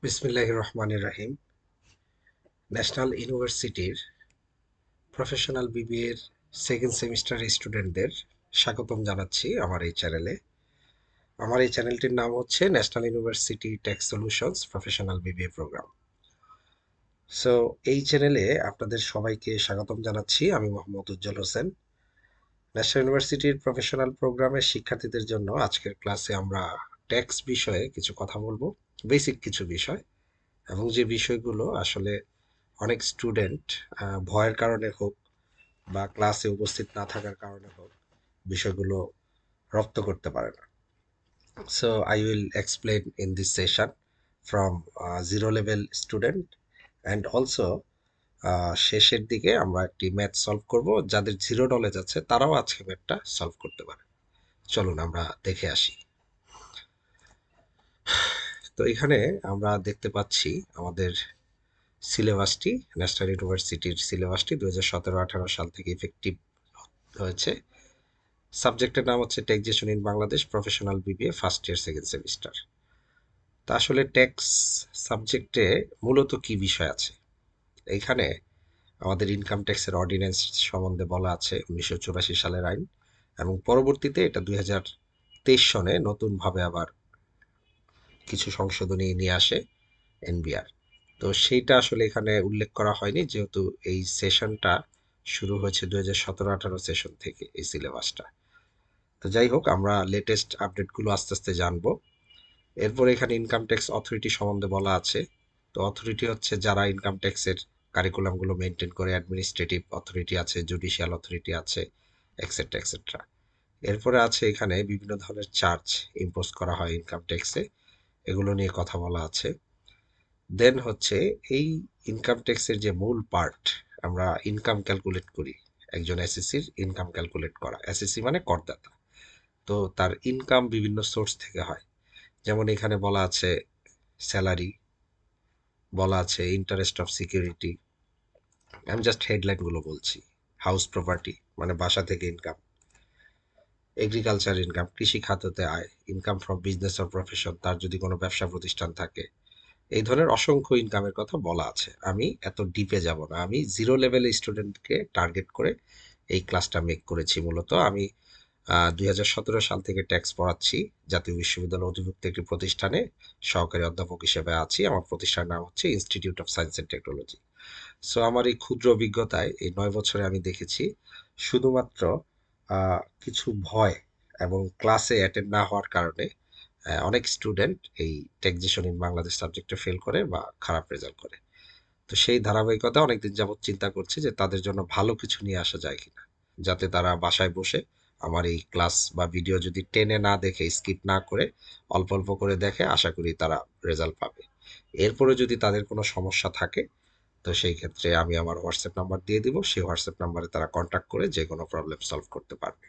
বিসমিল্লাহির রহমানির রহিম। ন্যাশনাল ইউনিভার্সিটির প্রফেশনাল বিবিএর সেকেন্ড সেমিস্টার স্টুডেন্টদের স্বাগতম জানাচ্ছি আমার এই চ্যানেলটির নাম হচ্ছে national university tech solutions professional BBA program. So এই চ্যানেলে আপনাদের সবাইকে স্বাগতম জানাচ্ছি। আমি মোহাম্মদ উজ্জ্বল হোসেন। ন্যাশনাল ইউনিভার্সিটির প্রফেশনাল প্রোগ্রামের শিক্ষার্থীদের জন্য আজকের ক্লাসে আমরা ট্যাক্স বিষয়ে কিছু কথা বলবো, বেসিক কিছু বিষয়, এবং যে বিষয়গুলো আসলে অনেক স্টুডেন্ট ভয়ের কারণে হোক বা ক্লাসে উপস্থিত না থাকার কারণে হোক বিষয়গুলো রপ্ত করতে পারে না। So I will explain in this session from zero level student and also শেষের দিকে আমরা একটি ম্যাথ সলভ করব। যাদের জিরো নলেজ আছে তারাও আজকে ম্যাথটা সলভ করতে পারে। চলুন আমরা দেখে আসি। তো এখানে আমরা দেখতে পাচ্ছি আমাদের সিলেবাসটি, ন্যাশনাল ইউনিভার্সিটির সিলেবাসটি 2017-18 সাল থেকে ইফেক্টিভ হয়েছে। সাবজেক্টের নাম হচ্ছে taxation in Bangladesh professional BBA first year second semester. তা আসলে ট্যাক্স সাবজেক্টে মূলত কি বিষয় আছে? এইখানে আমাদের ইনকাম ট্যাক্সের অর্ডিন্যান্স সম্বন্ধে বলা আছে, 1984 সালের আইন, এবং পরবর্তীতে এটা 2023 সনে নতুনভাবে আবার কিছু সংশোধনী নিয়ে আসে এনবিআর। তো সেইটা আসলে এখানে উল্লেখ করা হয়নি, যেহেতু এই সেশনটা শুরু হয়েছে 2017-18 সেশন থেকে এই সিলেবাসটা। তো যাই হোক, আমরা লেটেস্ট আপডেটগুলো আস্তে আস্তে জানবো। এরপর এখানে ইনকাম ট্যাক্স অথরিটি সম্বন্ধে বলা আছে। তো অথরিটি হচ্ছে যারা ইনকাম ট্যাক্সের কারিকুলামগুলো মেনটেন করে, অ্যাডমিনিস্ট্রেটিভ অথরিটি আছে, জুডিশিয়াল অথরিটি আছে, এক্সেট্রা এক্সেট্রা। এরপরে আছে এখানে বিভিন্ন ধরনের চার্জ ইম্পোজ করা হয় ইনকাম ট্যাক্সে, এগুলো নিয়ে কথা বলা আছে। দেন হচ্ছে এই ইনকাম ট্যাক্সের যে মূল পার্ট, আমরা ইনকাম ক্যালকুলেট করি, একজন এসএসসির ইনকাম ক্যালকুলেট করা, এসএসসি মানে করদাতা। তো তার ইনকাম বিভিন্ন সোর্স থেকে হয়। যেমন এখানে বলা আছে স্যালারি, বলা আছে ইন্টারেস্ট অফ সিকিউরিটি, আমি জাস্ট হেডলাইনগুলো বলছি। হাউস প্রপার্টি মানে বাসা থেকে ইনকাম, এগ্রিকালচার ইনকাম কৃষি খাততে আয়, income from business or profession তার যদি কোনো ব্যবসা প্রতিষ্ঠান থাকে, এই ধরনের অসংখ্য ইনকামের কথা বলা আছে। আমি এত ডিপে যাব না, আমি জিরো লেভেলের স্টুডেন্টকে টার্গেট করে এই ক্লাসটা মেক করেছি। মূলত আমি 2017 সাল থেকে ট্যাক্স পড়াচ্ছি, জাতীয় বিশ্ববিদ্যালয় অধিভুক্ত একটি প্রতিষ্ঠানে সহকারী অধ্যাপক হিসেবে আছি। আমার প্রতিষ্ঠানের নাম হচ্ছে institute of science and technology. So আমার এই ক্ষুদ্র অভিজ্ঞতায় এই 9 বছরে আমি দেখেছি শুধুমাত্র কিছু ভয় এবং ক্লাসে অ্যাটেন্ড না হওয়ার কারণে অনেক স্টুডেন্ট এই ট্যাক্সেশন ইন বাংলাদেশ সাবজেক্টে ফেল করে বা খারাপ রেজাল্ট করে। তো সেই ধারাবাহিকতা অনেকদিন যাবৎ চিন্তা করছি যে তাদের জন্য ভালো কিছু নিয়ে আসা যায় কিনা, যাতে তারা বাসায় বসে আমার এই ক্লাস বা ভিডিও যদি টেনে না দেখে, স্কিপ না করে অল্প অল্প করে দেখে, আশা করি তারা রেজাল্ট পাবে। এরপরে যদি তাদের কোনো সমস্যা থাকে, তো সেই ক্ষেত্রে আমি আমার হোয়াটসঅ্যাপ নাম্বার দিয়ে দিব, সেই হোয়াটসঅ্যাপ নাম্বারে তারা কন্ট্যাক্ট করে যে কোনো প্রবলেম সলভ করতে পারবে।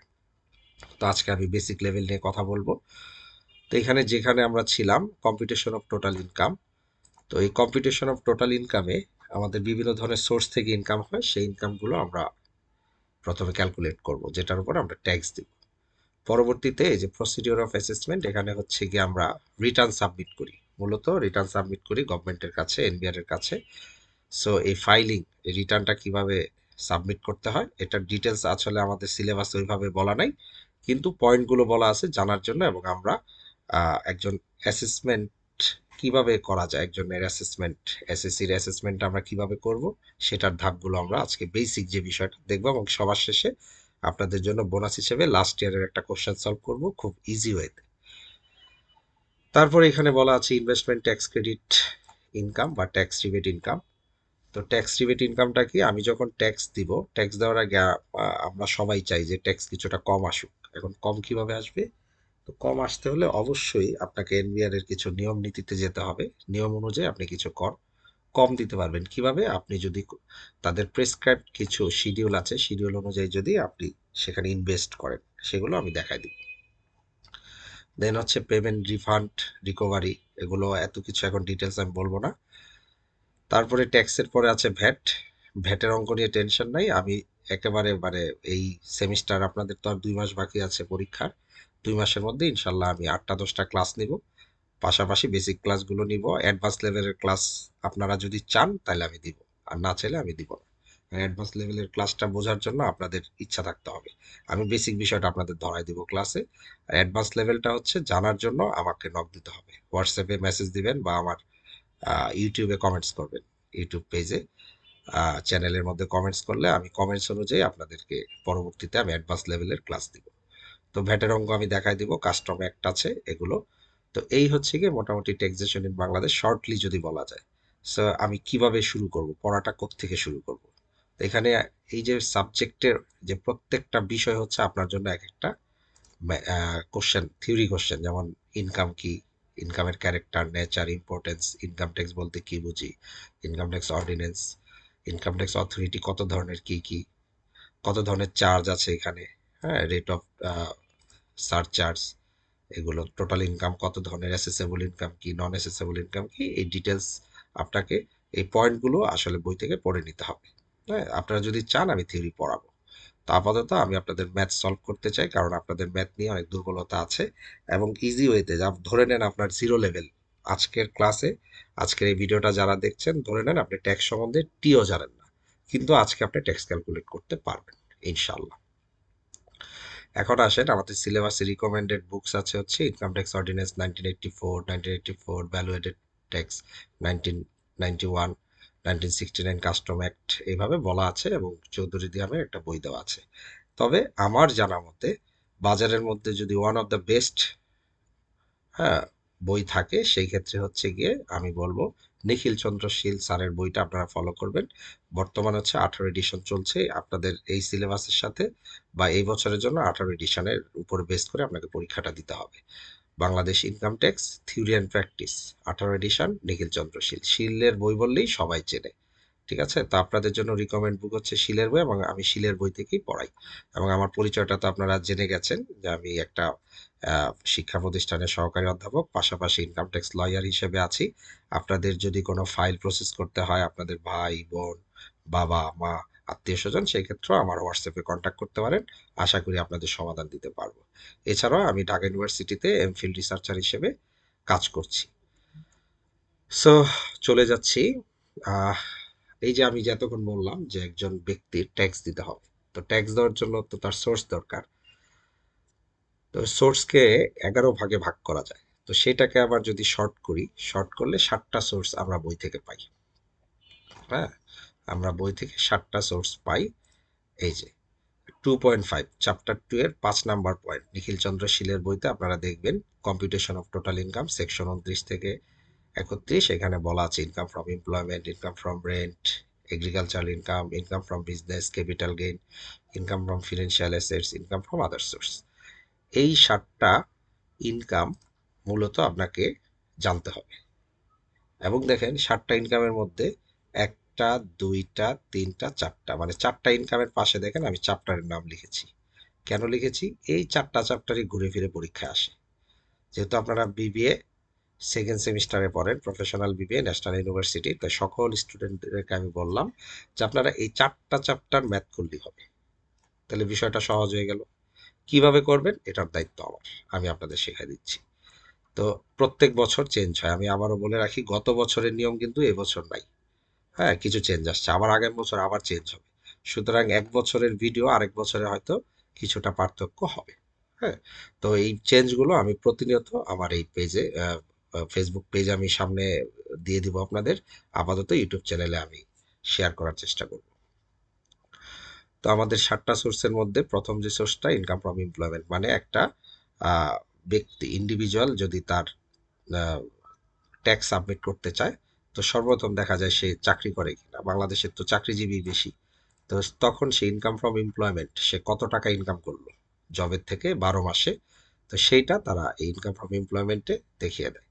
তো আজকে আমি বেসিক লেভেল নিয়ে কথা বলবো। তো এখানে যেখানে আমরা ছিলাম কম্পিটিশন অফ টোটাল ইনকাম, তো এই কম্পিটিশন অফ টোটাল ইনকামে আমাদের বিভিন্ন ধরনের সোর্স থেকে ইনকাম হয়, সেই ইনকামগুলো আমরা প্রথমে ক্যালকুলেট করব, যেটার উপর আমরা ট্যাক্স দিব। পরবর্তীতে এই যে প্রসিডিওর অফ অ্যাসেসমেন্ট, এখানে হচ্ছে গিয়ে আমরা রিটার্ন সাবমিট করি, মূলত রিটার্ন সাবমিট করি গভর্নমেন্টের কাছে, এনবিআর এর কাছে। সো এই ফাইলিং, এই রিটার্নটা কিভাবে সাবমিট করতে হয় এটার ডিটেলস আসলে আমাদের সিলেবাস ওইভাবে বলা নাই, কিন্তু পয়েন্টগুলো বলা আছে জানার জন্য। এবং আমরা একজন অ্যাসেসমেন্ট কিভাবে করা যায়, একজনের অ্যাসেসমেন্ট, এসএসসির অ্যাসেসমেন্ট আমরা কিভাবে করব, সেটার ধাপগুলো আমরা আজকে বেসিক যে বিষয়টা দেখব, এবং সবার শেষে আপনাদের জন্য বোনাস হিসেবে লাস্ট ইয়ারের একটা কোশ্চেন সলভ করব খুব ইজি ওয়েতে। তারপরে এখানে বলা আছে ইনভেস্টমেন্ট ট্যাক্স ক্রেডিট ইনকাম বা ট্যাক্স রিবেট ইনকাম। তো ট্যাক্স রিবেট ইনকামটা কি? আমি যখন ট্যাক্স দিব, ট্যাক্স দেওয়ার আগে আমরা সবাই চাই যে ট্যাক্স কিছুটা কম আসুক। এখন কম কিভাবে আসবে? তো কম আসতে হলে অবশ্যই আপনাকে এনবিআর এর কিছু নিয়ম নীতিতে যেতে হবে। নিয়ম অনুযায়ী আপনি কিছু কর কম দিতে পারবেন কিভাবে? আপনি যদি তাদের প্রেসক্রাইবড কিছু শিডিউল আছে, শিডিউল অনুযায়ী যদি আপনি সেখানে ইনভেস্ট করেন, সেগুলো আমি দেখাই দিব। দেন হচ্ছে পেমেন্ট, রিফান্ড, রিকভারি, এগুলো এত কিছু এখন ডিটেলস আমি বলবো না। তারপরে ট্যাক্সের পরে আছে ভ্যাট। ভ্যাটের অঙ্ক নিয়ে টেনশন নাই, আমি একেবারে মানে এই সেমিস্টার আপনাদের তো আর 2 মাস বাকি আছে পরীক্ষার, 2 মাসের মধ্যে ইনশাল্লাহ আমি 8টা 10টা ক্লাস নিব। পাশাপাশি বেসিক ক্লাসগুলো নিব। অ্যাডভান্স লেভেলের ক্লাস আপনারা যদি চান তাহলে আমি দিব, আর না চাইলে আমি দিব না। অ্যাডভান্স লেভেলের ক্লাসটা বোঝার জন্য আপনাদের ইচ্ছা থাকতে হবে। আমি বেসিক বিষয়টা আপনাদের ধরাই দিব ক্লাসে। অ্যাডভান্স লেভেলটা হচ্ছে জানার জন্য আমাকে নক দিতে হবে, হোয়াটসঅ্যাপে মেসেজ দিবেন বা আমার ইউটিউবে কমেন্টস করবেন। ইউটিউব পেজে চ্যানেলের মধ্যে কমেন্টস করলে আমি কমেন্টস অনুযায়ী আপনাদেরকে পরবর্তীতে আমি অ্যাডভান্স লেভেলের ক্লাস দিব। তো ভ্যাটের অঙ্ক আমি দেখাই দিব, কাস্টম অ্যাক্ট আছে এগুলো। তো এই হচ্ছে গিয়ে মোটামুটি ট্যাক্সেশন ইন বাংলাদেশ শর্টলি যদি বলা যায়। সো আমি কিভাবে শুরু করব, পড়াটা কোত্থেকে শুরু করব। তো এখানে এই যে সাবজেক্টের যে প্রত্যেকটা বিষয় হচ্ছে আপনার জন্য এক একটা কোশ্চেন, থিওরি কোশ্চেন। যেমন ইনকাম কি, ইনকামের character, nature, importance, income tax বলতে কি বুঝি, income tax ordinance, income tax authority কত ধরনের, কি কি, কত ধরনের চার্জ আছে এখানে, হ্যাঁ, রেট অফ সারচার্জ, এগুলো টোটাল ইনকাম কত ধরনের, অ্যাসেসেবল ইনকাম কি, নন অ্যাসেসেবল ইনকাম কি, এই ডিটেলস আপনাকে, এই পয়েন্টগুলো আসলে বই থেকে পড়ে নিতে হবে। হ্যাঁ, আপনারা যদি চান আমি থিওরি পড়াবো। তো আপাতত আমি আপনাদের ম্যাথ সলভ করতে চাই, কারণ আপনাদের ম্যাথ নিয়ে অনেক দুর্বলতা আছে। এবং ইজি ওয়েতে যা ধরে নেন আপনার জিরো লেভেল আজকের ক্লাসে, আজকের এই ভিডিওটা যারা দেখছেন, ধরে নেন আপনি ট্যাক্স সম্বন্ধে টিও জানেন না, কিন্তু আজকে আপনি ট্যাক্স ক্যালকুলেট করতে পারবেন ইনশাল্লাহ। এখন আসেন, আমাদের সিলেবাসে রিকমেন্ডেড বুকস আছে হচ্ছে income tax ordinance 1984, 1984 value aided tax 1991, 1969 custom act, এইভাবে বলা আছে, এবং চৌধুরী দিয়ামের একটা বই দেওয়া আছে। তবে আমার জানা মতে বাজারের মধ্যে যদি ওয়ান অফ দ্য বেস্ট, হ্যাঁ, বই থাকে, সেই ক্ষেত্রে হচ্ছে গিয়ে আমি বলবো নিখিল চন্দ্র শীল স্যারের বইটা আপনারা ফলো করবেন। বর্তমান হচ্ছে 18 এডিশন চলছে আপনাদের এই সিলেবাসের সাথে, বা এই বছরের জন্য 18 এডিশনের উপর বেস করে আপনাকে পরীক্ষাটা দিতে হবে। Bangladesh income tax theory and practice, 18 edition, Nikhil Chandra Shil. শীলের বই বললেই সবাই চেনে। ঠিক আছে, তো আপনাদের জন্য রিকমেন্ড বুক হচ্ছে শিলের বই, এবং আমি শিলের বই থেকেই পড়াই। এবং আমার পরিচয়টা তো আপনারা জেনে গেছেন যে আমি একটা শিক্ষা প্রতিষ্ঠানের সহকারী অধ্যাপক, পাশাপাশি ইনকাম ট্যাক্স লয়ার হিসেবে আছি। আপনাদের যদি কোনো ফাইল প্রসেস করতে হয়, আপনাদের ভাই বোন, বাবা মা, আত্মীয় স্বজন, সেই ক্ষেত্রেও আমার হোয়াটসঅ্যাপে কন্ট্যাক্ট করতে পারেন। আশা করি আপনাদের সমাধান দিতে পারবো। এছাড়াও আমি ঢাকা ইউনিভার্সিটিতে এমফিল রিসার্চার হিসেবে কাজ করছি। সো চলে যাচ্ছি। আহ, এই যে আমি যে এতক্ষণ বললাম যে একজন ব্যক্তির ট্যাক্স দিতে হবে, তো ট্যাক্স দেওয়ার জন্য তো তার সোর্স দরকার। তো সোর্সকে 11 ভাগে ভাগ করা যায়। তো সেটাকে আবার যদি শর্ট করি, শর্ট করলে 7টা সোর্স আমরা বই থেকে পাই। হ্যাঁ, আমরা বই থেকে 7টা সোর্স পাই। এই যে 2.5 চ্যাপ্টার 2 এর 5 নাম্বার পয়েন্ট নিখিল চন্দ্র শীলের বইতে আপনারা দেখবেন, computation of total income section 29 থেকে 31, এখানে বলা আছে income from employment, income from rent, agricultural income, income from business, capital gain, income from financial assets, income from other source. এই 7টা ইনকাম মূলত আপনাকে জানতে হবে। এবং দেখেন 7টা ইনকামের মধ্যে 1টা, 2টা, 3টা, 4টা, মানে 4টা ইনকামের পাশে দেখেন আমি চ্যাপ্টারের নাম লিখেছি। কেন লিখেছি? এই 4টা চ্যাপ্টারই ঘুরে ফিরে পরীক্ষায় আসে। যেহেতু আপনারা বিবিএ সেকেন্ড সেমিস্টারে পড়েন, প্রফেশনাল বিবিএ ন্যাশনাল ইউনিভার্সিটি, তাই সকল স্টুডেন্টদেরকে আমি বললাম যে আপনারা এই 4টা চ্যাপ্টার ম্যাথ করলেই হবে। তাহলে বিষয়টা সহজ হয়ে গেল। কিভাবে করবেন এটার দায়িত্ব আমার, আমি আপনাদের শেখাই দিচ্ছি। তো প্রত্যেক বছর চেঞ্জ হয়, আমি আবারও বলে রাখি, গত বছরের নিয়ম কিন্তু এবছর নাই। হ্যাঁ, কিছু চেঞ্জ আসছে, আবার আগের বছর আবার চেঞ্জ হবে। সুতরাং এক বছরের ভিডিও আরেক বছরে হয়তো কিছুটা পার্থক্য হবে। হ্যাঁ, তো এই চেঞ্জগুলো আমি প্রতিনিয়ত আমার এই পেজে, ফেসবুক পেজে আমি সামনে দিয়ে দিব আপনাদের। আপাতত ইউটিউব চ্যানেলে আমি শেয়ার করার চেষ্টা করব। তো আমাদের 7টা সোর্সের মধ্যে প্রথম যে সোর্সটা ইনকাম ফ্রম এমপ্লয়মেন্ট, মানে একটা আহ, ব্যক্তি, ইন্ডিভিজুয়াল যদি তার ট্যাক্স সাবমিট করতে চায়, তো সর্বপ্রথম দেখা যায় সে চাকরি করে কিনা। বাংলাদেশের তো চাকরিজীবী বেশি। তো তখন সে ইনকাম ফ্রম এমপ্লয়মেন্ট, সে কত টাকা ইনকাম করলো জবের থেকে 12 মাসে, তো সেইটা তারা এই ইনকাম ফ্রম এমপ্লয়মেন্টে দেখিয়ে দেয়।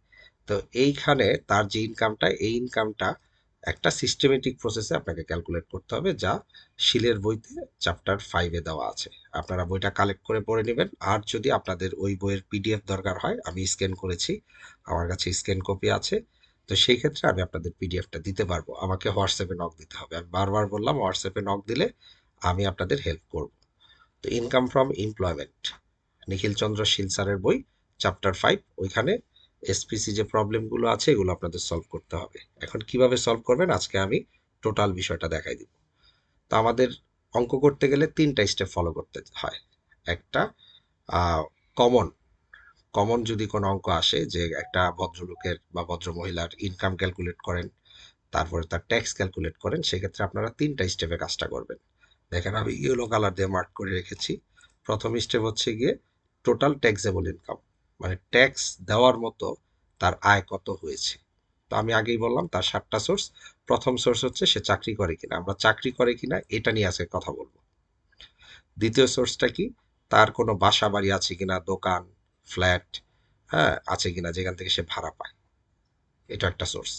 তো এইখানে তার যে ইনকামটা, এই ইনকামটা একটা সিস্টেমেটিক প্রসেসে আপনাকে ক্যালকুলেট করতে হবে, যা শিলের বইতে চ্যাপ্টার 5-এ দেওয়া আছে। আপনারা বইটা কালেক্ট করে পড়ে নেবেন। আর যদি আপনাদের ওই বইয়ের পিডিএফ দরকার হয়, আমি স্ক্যান করেছি, আমার কাছে স্ক্যান কপি আছে। তো সেই ক্ষেত্রে আমি আপনাদের পিডিএফটা দিতে পারবো। আমাকে হোয়াটসঅ্যাপে নক দিতে হবে, আমি বারবার বললাম, হোয়াটসঅ্যাপে নক দিলে আমি আপনাদের হেল্প করব। তো ইনকাম ফ্রম এমপ্লয়মেন্ট, নিখিল চন্দ্র শীল স্যারের বই, চ্যাপ্টার 5, ওইখানে এসপিসি যে প্রবলেমগুলো আছে এগুলো আপনাদের সলভ করতে হবে। এখন কিভাবে সলভ করবেন আজকে আমি টোটাল বিষয়টা দেখাই দিব। তো আমাদের অঙ্ক করতে গেলে ৩টা স্টেপ ফলো করতে হয়। একটা কমন কমন যদি কোনো অঙ্ক আসে যে একটা ভদ্রলোকের বা ভদ্রমহিলার ইনকাম ক্যালকুলেট করেন, তারপরে তার ট্যাক্স ক্যালকুলেট করেন, সেক্ষেত্রে আপনারা ৩টা স্টেপে কাজটা করবেন। দেখেন আমি ইয়েলো কালার দিয়ে মার্ক করে রেখেছি। প্রথম স্টেপ হচ্ছে গিয়ে টোটাল ট্যাক্সেবল ইনকাম, মানে ট্যাক্স দেওয়ার মতো তার আয় কত হয়েছে। তো আমি আগেই বললাম তার 7টা সোর্স। প্রথম সোর্স হচ্ছে সে চাকরি করে কিনা, আমরা চাকরি করে কিনা এটা নিয়ে আজকে কথা বলবো। দ্বিতীয় সোর্সটা কি, তার কোনো বাসা বাড়ি আছে কিনা, দোকান, ফ্ল্যাট, হ্যাঁ আছে কিনা যেখান থেকে সে ভাড়া পায়, এটা একটা সোর্স।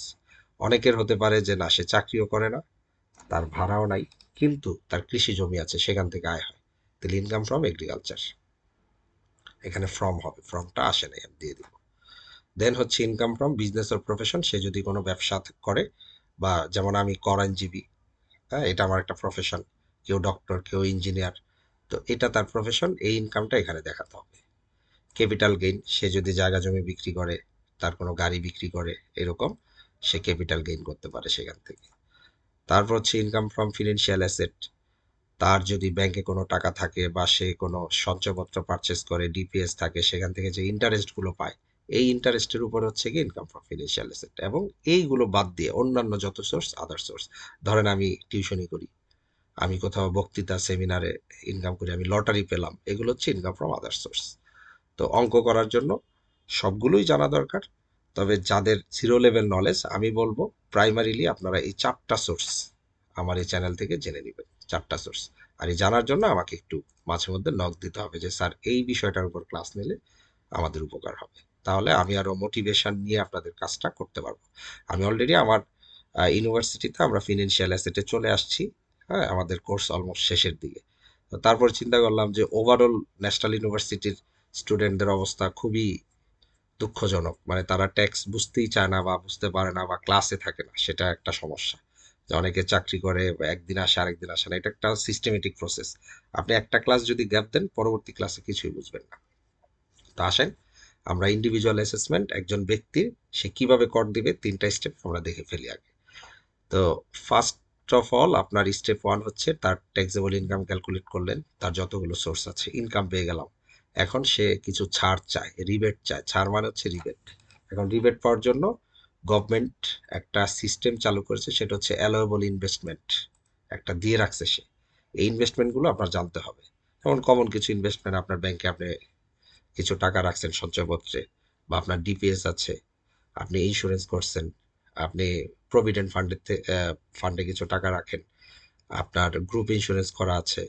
অনেকের হতে পারে যে না সে চাকরিও করে না, তার ভাড়াও নাই, কিন্তু তার কৃষি জমি আছে সেখান থেকে আয় হয়, তাহলে ইনকাম ফ্রম এগ্রিকালচার। এখানে ফ্রম হবে, ফ্রমটা আসে নাই, আমি দিয়ে দিব। দেন হচ্ছে income from business or profession, সে যদি কোনো ব্যবসা করে, বা যেমন আমি আইনজীবী, হ্যাঁ এটা আমার একটা প্রফেশন, কেউ ডক্টর, কেউ ইঞ্জিনিয়ার, তো এটা তার প্রফেশন, এই ইনকামটা এখানে দেখাতে হবে। ক্যাপিটাল গেইন, সে যদি জায়গা জমি বিক্রি করে, তার কোনো গাড়ি বিক্রি করে, এরকম সে ক্যাপিটাল গেইন করতে পারে সেখান থেকে। তারপর হচ্ছে ইনকাম ফ্রম ফিনান্সিয়াল অ্যাসেট, তার যদি ব্যাংকে কোনো টাকা থাকে বা সে কোনো সঞ্চয়পত্র পারচেস করে, ডিপিএস থাকে, সেখান থেকে যে ইন্টারেস্টগুলো পায়, এই ইন্টারেস্টের উপর হচ্ছে কি ইনকাম ফ্রম ফিনান্সিয়াল অ্যাসেট। এবং এইগুলো বাদ দিয়ে অন্যান্য যত সোর্স, আদার সোর্স, ধরেন আমি টিউশনি করি, আমি কোথাও বক্তৃতা সেমিনারে ইনকাম করি, আমি লটারি পেলাম, এগুলো হচ্ছে ইনকাম ফ্রম আদার সোর্স। তো অঙ্ক করার জন্য সবগুলোই জানা দরকার, তবে যাদের জিরো লেভেল নলেজ আমি বলবো প্রাইমারিলি আপনারা এই 4টা সোর্স আমার এই চ্যানেল থেকে জেনে নেবেন, 4টা সোর্স। আর এই জানার জন্য আমাকে একটু মাঝে মধ্যে নক দিতে হবে যে স্যার এই বিষয়টার উপর ক্লাস নিলে আমাদের উপকার হবে, তাহলে আমি আরও মোটিভেশন নিয়ে আপনাদের কাজটা করতে পারবো। আমি অলরেডি আমার ইউনিভার্সিটিতে আমরা ফিনান্সিয়াল অ্যাসেটে চলে আসছি, হ্যাঁ আমাদের কোর্স অলমোস্ট শেষের দিকে। তো তারপর চিন্তা করলাম যে ওভারঅল ন্যাশনাল ইউনিভার্সিটির স্টুডেন্টদের অবস্থা খুবই দুঃখজনক, মানে তারা ট্যাক্স বুঝতেই চায় না বা বুঝতে পারে না বা ক্লাসে থাকে না, সেটা একটা সমস্যা। যে অনেকে চাকরি করে একদিন আসে আরেকদিন আসে না, এটা একটা সিস্টেমেটিক প্রসেস। আপনি একটা ক্লাস যদি গ্যাপ দেন পরবর্তী ক্লাসে কিছুই বুঝবেন না। তো আসেন আমরা ইন্ডিভিজুয়াল অ্যাসেসমেন্ট একজন ব্যক্তির সে কিভাবে কর দিবে 3টা স্টেপ আমরা দেখে ফেলি আগে। তো ফার্স্ট অফ অল আপনার স্টেপ 1 হচ্ছে তার ট্যাক্সেবল ইনকাম ক্যালকুলেট করলেন, তার যতগুলো সোর্স আছে, ইনকাম পেয়ে গেলাম। এখন সে কিছু ছাড় চায়, রিবেট চায়, ছাড় মানে হচ্ছে রিবেট। এখন রিবেট পাওয়ার জন্য গভর্নমেন্ট একটা সিস্টেম চালু করেছে, সেটা হচ্ছে অ্যালোয়েবল ইনভেস্টমেন্ট, একটা দিয়ে রাখছে সে। এই ইনভেস্টমেন্টগুলো আপনার জানতে হবে। যেমন কমন কিছু ইনভেস্টমেন্ট, আপনার ব্যাংকে আপনি কিছু টাকা রাখছেন সঞ্চয়পত্রে, বা আপনার ডিপিএস আছে, আপনি ইন্স্যুরেন্স করছেন, আপনি প্রভিডেন্ট ফান্ডে কিছু টাকা রাখেন, আপনার গ্রুপ ইন্স্যুরেন্স করা আছে,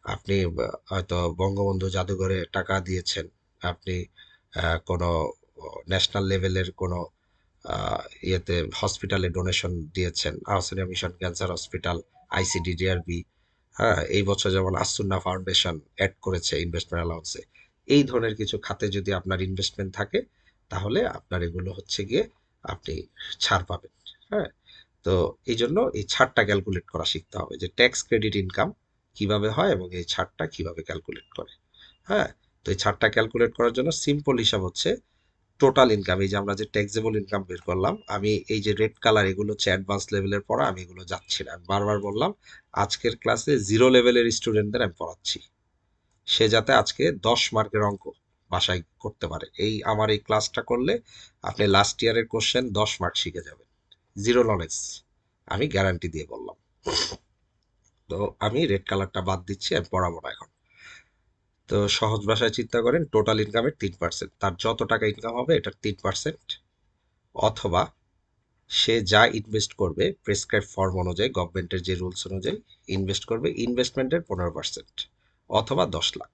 আপনি হয়তো বঙ্গবন্ধু জাদুঘরে টাকা দিয়েছেন, আপনি কোনো ন্যাশনাল লেভেলের কোনো ইয়েতে হসপিটালে ডোনেশন দিয়েছেন, Ahsania mission cancer hospital, ICDDRB, হ্যাঁ এই বছর যেমন আসুন্না ফাউন্ডেশন অ্যাড করেছে ইনভেস্টমেন্ট অ্যালাউন্সে। এই ধরনের কিছু খাতে যদি আপনার ইনভেস্টমেন্ট থাকে, তাহলে আপনার এগুলো হচ্ছে গিয়ে আপনি ছাড় পাবেন। হ্যাঁ, তো এই জন্য এই ছাড়টা ক্যালকুলেট করা শিখতে হবে, যে ট্যাক্স ক্রেডিট ইনকাম কিভাবে হয় এবং এই ছাড়টা কিভাবে ক্যালকুলেট করে। হ্যাঁ, তো এই ছাড়টা ক্যালকুলেট করার জন্য সিম্পল হিসাব হচ্ছে টোটাল ইনকাম। এই যে আমরা যে ট্যাক্সেবল ইনকাম বের করলাম, আমি এই যে রেড কালার এগুলো হচ্ছে অ্যাডভান্স লেভেলের পড়া, আমি এগুলো যাচ্ছি না, আমি বারবার বললাম আজকের ক্লাসে জিরো লেভেলের স্টুডেন্টদের আমি পড়াচ্ছি, সে যাতে আজকে 10 মার্কের অঙ্ক বাসায় করতে পারে। এই আমার এই ক্লাসটা করলে আপনি লাস্ট ইয়ারের কোশ্চেন 10 মার্ক শিখে যাবেন, জিরো নলেজ, আমি গ্যারান্টি দিয়ে বললাম। তো আমি রেড কালারটা বাদ দিচ্ছি, আমি পড়াবো না এখন। তো সহজ ভাষায় চিন্তা করেন, টোটাল ইনকামের 3%, তার যত টাকা ইনকাম হবে এটার 3%, অথবা সে যা ইনভেস্ট করবে প্রেসক্রাইব ফর্ম অনুযায়ী, গভর্নমেন্টের যে রুলস অনুযায়ী ইনভেস্ট করবে, ইনভেস্টমেন্টের 15%, অথবা 10 লাখ।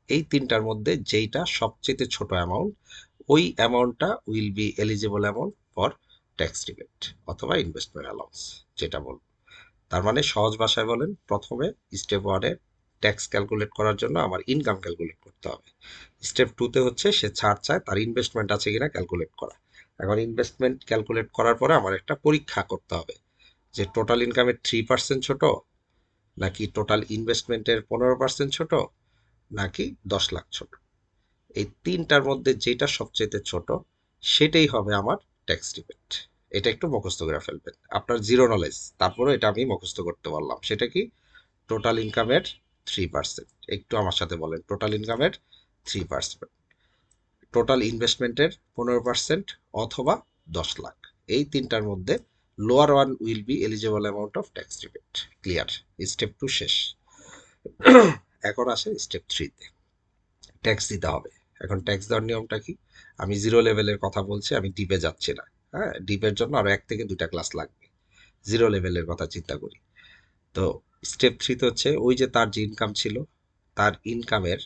এই 3টার মধ্যে যেইটা সবচেয়ে ছোট অ্যামাউন্ট, ওই অ্যামাউন্টটা will be eligible amount for tax rebate অথবা ইনভেস্টমেন্ট অ্যালাউন্স, যেটা বলবো। তার মানে সহজ ভাষায় বলেন, প্রথমে স্টেপ 1-এ ট্যাক্স ক্যালকুলেট করার জন্য আমার ইনকাম ক্যালকুলেট করতে হবে। স্টেপ 2-তে হচ্ছে সে ছাড় চায়, তার ইনভেস্টমেন্ট আছে কিনা ক্যালকুলেট করা। এখন ইনভেস্টমেন্ট ক্যালকুলেট করার পরে আমার একটা পরীক্ষা করতে হবে যে টোটাল ইনকামের 3% ছোট, নাকি টোটাল ইনভেস্টমেন্টের 15% ছোট, নাকি 10 লাখ ছোট। এই 3টার মধ্যে যেটা সবচেয়ে ছোট সেটাই হবে আমার ট্যাক্স রিবেট। এটা একটু মুখস্থ করে ফেলবেন, আপনার জিরো নলেজ, তারপরে এটা আমি মুখস্থ করতে পারলাম। সেটা কি? টোটাল ইনকামের 3%। একটু আমার সাথে বলেন, টোটাল ইনকামের 3%, টোটাল ইনভেস্টমেন্টের 15%, অথবা 10 লাখ। এই তিনটার মধ্যে lower one will be eligible amount of tax rebate. Clear? Step 2 শেষ। এখন আসে স্টেপ 3-তে। ট্যাক্স দিতে হবে। এখন ট্যাক্স দেওয়ার নিয়মটা কি? আমি জিরো লেভেলের কথা বলছি, আমি ডিপে যাচ্ছি না। হ্যাঁ, ডিপের জন্য আরো 1 থেকে 2টা ক্লাস লাগবে। জিরো লেভেলের কথা চিন্তা করি। তো স্টেপ 3-তে হচ্ছে, ওই যে তার যে ইনকাম ছিল, তার ইনকামের,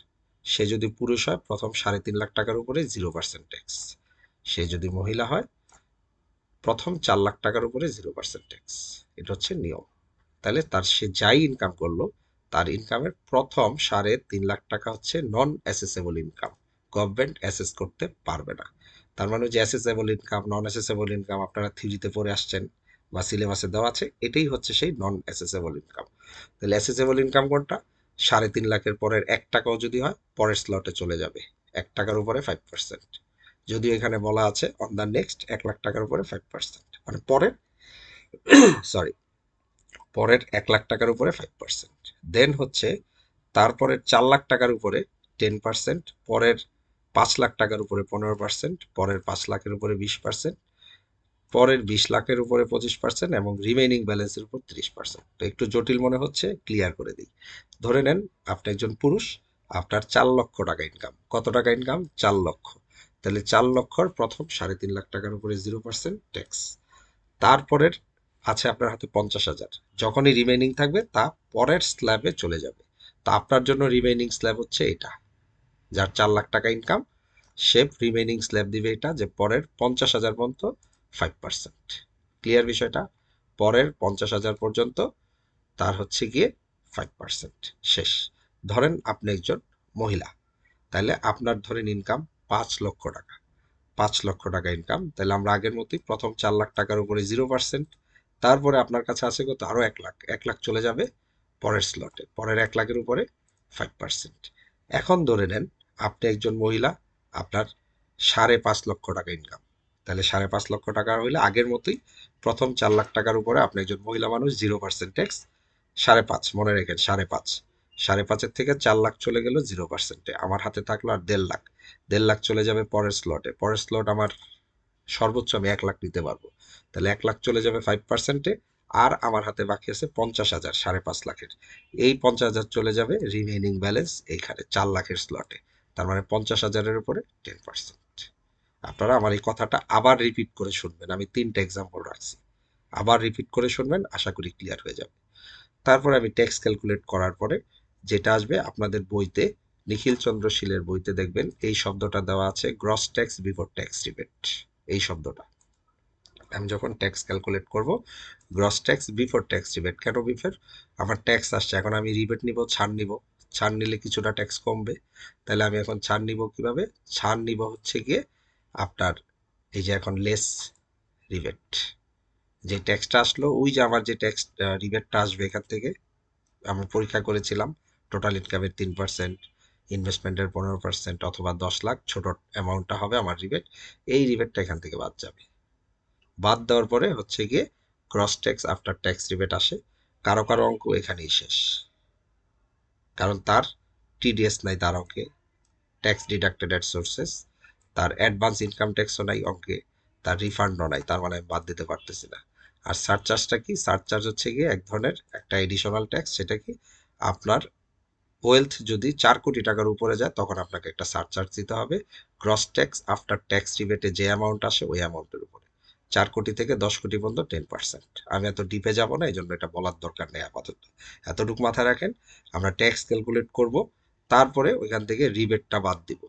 সে যদি পুরুষ হয় প্রথম 3.5 লাখ টাকার উপরে 0% ট্যাক্স। সে যদি মহিলা হয় প্রথম 4 লাখ টাকার উপরে 0% ট্যাক্স। এটা হচ্ছে নিয়ম। তাহলে তার, সে যাই ইনকাম করলো, তার ইনকামের প্রথম 3.5 লাখ টাকা হচ্ছে নন অ্যাসেসেবল ইনকাম, গভর্নমেন্ট অ্যাসেস করতে পারবে না। তার মানে যে অ্যাসেসেবল ইনকাম, নন অ্যাসেসেবল ইনকাম আপনারা থিওরিতে পড়ে আসছেন বা সিলেবাসে দেওয়া আছে, এটাই হচ্ছে সেই নন অ্যাসেসেবল ইনকাম। তাহলে অ্যাসেসেবল ইনকাম কোনটা? 3.5 লাখের পরের 1 টাকাও যদি হয় পরের স্লটে চলে যাবে, 1 টাকার উপরে 5%। যদিও এখানে বলা আছে অন দ্য নেক্সট 1 লাখ টাকার উপরে 5%, মানে পরের, সরি, পরের 1 লাখ টাকার উপরে 5%। দেন হচ্ছে তারপরের 4 লাখ টাকার উপরে 10%, পরের 5 লাখ টাকার উপরে 15%, পরের 5 লাখের উপরে 20%, পরের 20 লাখের উপরে 25%, এবং রিমেইনিং ব্যালেন্সের উপর 30%। তো একটু জটিল মনে হচ্ছে, ক্লিয়ার করে দিই। ধরে নেন আপনি একজন পুরুষ, আপনার 4 লক্ষ টাকা ইনকাম। কত টাকা ইনকাম? 4 লক্ষ। তাহলে 4 লক্ষর প্রথম 3.5 লাখ টাকার উপরে 0% ট্যাক্স। তারপরের আছে আপনার হাতে 50,000। যখনই রিমেইনিং থাকবে তা পরের স্ল্যাবে চলে যাবে। তো আপনার জন্য রিমেইনিং স্ল্যাব হচ্ছে এটা। যার 4 লাখ টাকা ইনকাম, সে রিমেইনিং স্ল্যাব দিবে এটা, যে পরের 50,000 পর্যন্ত 5%। ক্লিয়ার বিষয়টা? পরের 50,000 পর্যন্ত তার হচ্ছে গিয়ে 5%। শেষ। ধরেন আপনি একজন মহিলা, তাহলে আপনার ধরেন ইনকাম 5 লক্ষ টাকা। 5 লক্ষ টাকা ইনকাম, তাহলে আমরা আগের মতোই প্রথম 4 লাখ টাকার উপরে 0%, তারপরে আপনার কাছে আছে কত? আরো 1 লাখ। 1 লাখ চলে যাবে পরের স্লটে, পরের 1 লাখের উপরে 5%। এখন ধরে নেন আপনি একজন মহিলা, আপনার 5.5 লক্ষ টাকা ইনকাম। তাহলে 5.5 লক্ষ টাকা হইলে আগের মতোই প্রথম 4 লাখ টাকার উপরে আপনি একজন মহিলা মানুষ, 0% ট্যাক্স। 5.5 মনে রেখেন, 5.5। 5.5-এর থেকে 4 লাখ চলে গেল 0%-এ, আমার হাতে থাকলো আর 1.5 লাখ। 1.5 লাখ চলে যাবে পরের স্লটে, পরের স্লট আমার সর্বোচ্চ আমি 1 লাখ নিতে পারবো। তাহলে 1 লাখ চলে যাবে 5%-এ, আর আমার হাতে বাকি আছে 50,000 5.5 লাখের। এই 50,000 চলে যাবে রিমেইনিং ব্যালেন্স এইখানে 4 লাখের স্লটে। তার মানে 50,000-এর উপরে 10%। আপনারা আমার এই কথাটা আবার রিপিট করে শুনবেন, আমি 3টা এক্সাম্পল রাখছি। আবার রিপিট করে শুনবেন, আশা করি ক্লিয়ার হয়ে যাবে। তারপরে আমি ট্যাক্স ক্যালকুলেট করার পরে যেটা আসবে আপনাদের বইতে, নিখিল চন্দ্র শীলের বইতে দেখবেন এই শব্দটা দেওয়া আছে, gross tax before tax rebate. এই শব্দটা আমি যখন ট্যাক্স ক্যালকুলেট করব, gross tax before tax rebate. কেন বিফোর? আমার ট্যাক্স আসছে, এখন আমি রিবেট নিব, ছাড় নিব। ছাড় নিলে কিছুটা ট্যাক্স কমবে। তাহলে আমি এখন ছাড় নিব কিভাবে? ছাড় নিব হচ্ছে গিয়ে আপনার, এই যে এখন লেস রিবেট, যে ট্যাক্সটা আসলো, ওই যে আমার যে ট্যাক্স রিবেটটা আসবে এখান থেকে, আমরা পরীক্ষা করেছিলাম টোটাল ইনকামের 3%, ইনভেস্টমেন্টের 15%, অথবা 10 লাখ, ছোট অ্যামাউন্টটা হবে আমার রিবেট। এই রিবেটটা এখান থেকে বাদ যাবে। বাদ দেওয়ার পরে হচ্ছে গিয়ে cross tax after tax rebate আসে। কারো কারো অঙ্ক এখানেই শেষ, কারণ তার টিডিএস নাই তার অঙ্কে, ট্যাক্স ডিডাক্টেড অ্যাট সোর্সেস, তার অ্যাডভান্স ইনকাম ট্যাক্সও নাই অঙ্কে, তার রিফান্ডও নাই, তার মানে আমি বাদ দিতে পারতেছি না। আর সারচার্জটা কি? সারচার্জ হচ্ছে গিয়ে এক ধরনের একটা এডিশনাল ট্যাক্স। সেটা কি? আপনার ওয়েলথ যদি 4 কোটি টাকার উপরে যায় তখন আপনাকে একটা সারচার্জ দিতে হবে, গ্রস ট্যাক্স আফটার ট্যাক্স রিবেটে যে অ্যামাউন্ট আসে ওই অ্যামাউন্টের উপরে। 4 কোটি থেকে 10 কোটি পর্যন্ত 10%। আমি এত ডিপে যাব না, এই জন্য এটা বলার দরকার নেই আপাতত। এতটুকু মাথায় রাখেন, আমরা ট্যাক্স ক্যালকুলেট করব, তারপরে ওইখান থেকে রিবেটটা বাদ দিব।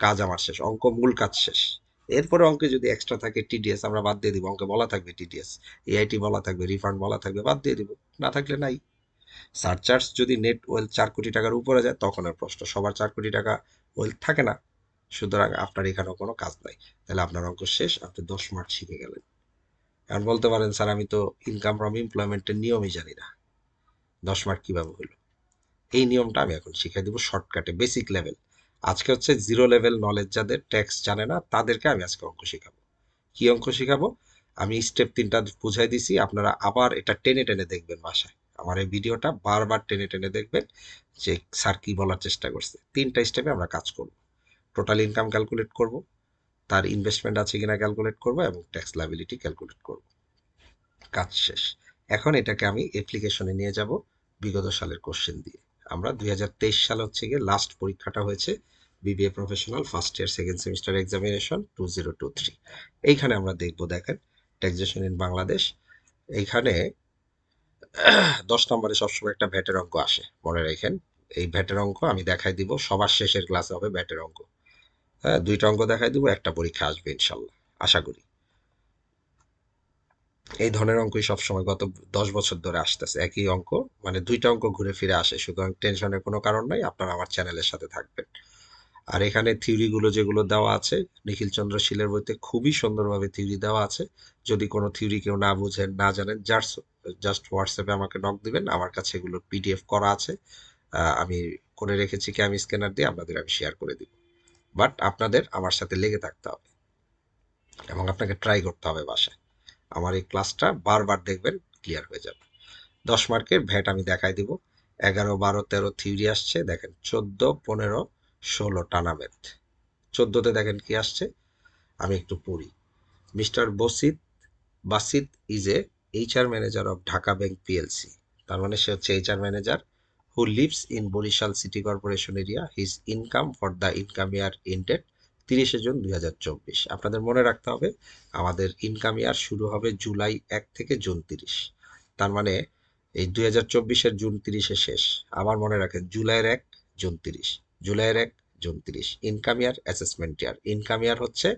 কাজ আমার শেষ, অঙ্ক মূল কাজ শেষ। এরপরে অঙ্কে যদি এক্সট্রা থাকে টিডিএস আমরা বাদ দিয়ে দিব, অঙ্কে বলা থাকবে টিডিএস, এআইটি বলা থাকবে, রিফান্ড বলা থাকবে, বাদ দিয়ে দিব। না থাকলে নাই। সারচার্জ যদি নেট ওয়েলথ 4 কোটি টাকার উপরে যায় তখন আর প্রশ্ন, সবার 4 কোটি টাকা ওয়েলথ থাকে না, সুতরাং আপনার এখানেও কোনো কাজ নাই। তাহলে আপনার অঙ্ক শেষ, আপনি 10 মার্ক শিখে গেলেন। এখন বলতে পারেন স্যার আমি তো ইনকাম ফ্রম এমপ্লয়মেন্টের নিয়মই জানি না, 10 মার্ক কিভাবে হলো? এই নিয়মটা আমি এখন শিখিয়ে দেবো শর্টকাটে, বেসিক লেভেল। আজকে হচ্ছে জিরো লেভেল নলেজ, যাদের ট্যাক্স জানে না তাদেরকে আমি আজকে অঙ্ক শেখাবো। কি অঙ্ক শেখাবো? আমি স্টেপ 3টা বুঝাই দিছি, আপনারা আবার এটা টেনে টেনে দেখবেন বাসায়। আমার এই ভিডিওটা বারবার টেনে টেনে দেখবেন যে স্যার কি বলার চেষ্টা করছে। 3টা স্টেপে আমরা কাজ করব। টোটাল ইনকাম ক্যালকুলেট করব, তার ইনভেস্টমেন্ট আছে কিনা ক্যালকুলেট করব, এবং ট্যাক্স লায়াবিলিটি ক্যালকুলেট করব। কাজ শেষ। এখন এটাকে আমি অ্যাপ্লিকেশনে নিয়ে যাব বিগত সালের কোশ্চেন দিয়ে। আমরা 2023 সালে হচ্ছে গিয়ে লাস্ট পরীক্ষাটা হয়েছে BBA professional first year second semester examination 2023। এইখানে আমরা দেখব, দেখেন, ট্যাক্সেশন ইন বাংলাদেশ। এইখানে 10 নম্বরে সবসময় একটা ভ্যাটের অঙ্ক আসে, মনে রাখেন। এই ভ্যাটের অঙ্ক আমি দেখাই দিব, সবার শেষের ক্লাসে হবে ভ্যাটের অঙ্ক। হ্যাঁ, 2টা অঙ্ক দেখাই দিব, একটা পরীক্ষা আসবে ইনশাল্লাহ, আশা করি। এই ধরনের অঙ্কই সবসময় গত 10 বছর ধরে আসতেছে, একই অঙ্ক, মানে 2টা অঙ্ক ঘুরে ফিরে আসে। সুতরাং টেনশনের কোনো কারণ নাই, আপনারা আমার চ্যানেলের সাথে থাকবেন। আর এখানে থিওরিগুলো যেগুলো দেওয়া আছে, নিখিল চন্দ্র শীলের বইতে খুবই সুন্দরভাবে থিওরি দেওয়া আছে। যদি কোনো থিওরি কেউ না বুঝেন, না জানেন, জাস্ট হোয়াটসঅ্যাপে আমাকে নক দিবেন, আমার কাছে এগুলোর পিডিএফ করা আছে। আমি করে রেখেছি, কি আমি স্ক্যানার দিয়ে আপনাদের আমি শেয়ার করে দিব। বাট আপনাদের আমার সাথে লেগে থাকতে হবে এবং আপনাকে ট্রাই করতে হবে বাসায়। আমার এই ক্লাসটা বারবার দেখবেন, ক্লিয়ার হয়ে যাবে। 10 মার্কের ভ্যাট আমি দেখাই দিব। 11, 12, 13 থিওরি আসছে, দেখেন 14, 15, 16 টানা ম্যাথ। 14তে দেখেন কি আসছে, আমি একটু পড়ি। Mister Basit is a HR manager of Dhaka Bank PLC. তার মানে সে হচ্ছে HR manager who lives in Barishal city corporation area. His income for the income year ended 30শে জুন 2024। আপনাদের মনে রাখতে হবে, আমাদের ইনকাম ইয়ার শুরু হবে জুলাই 1 থেকে জুন 30। তার মানে এই 2024-এর জুন 30-এ শেষ। আবার মনে রাখেন, জুলাইয়ের 1, জুন 30, জুলাইয়ের 1, জুন 30। ইনকাম ইয়ার, অ্যাসেসমেন্ট ইয়ার। ইনকাম ইয়ার হচ্ছে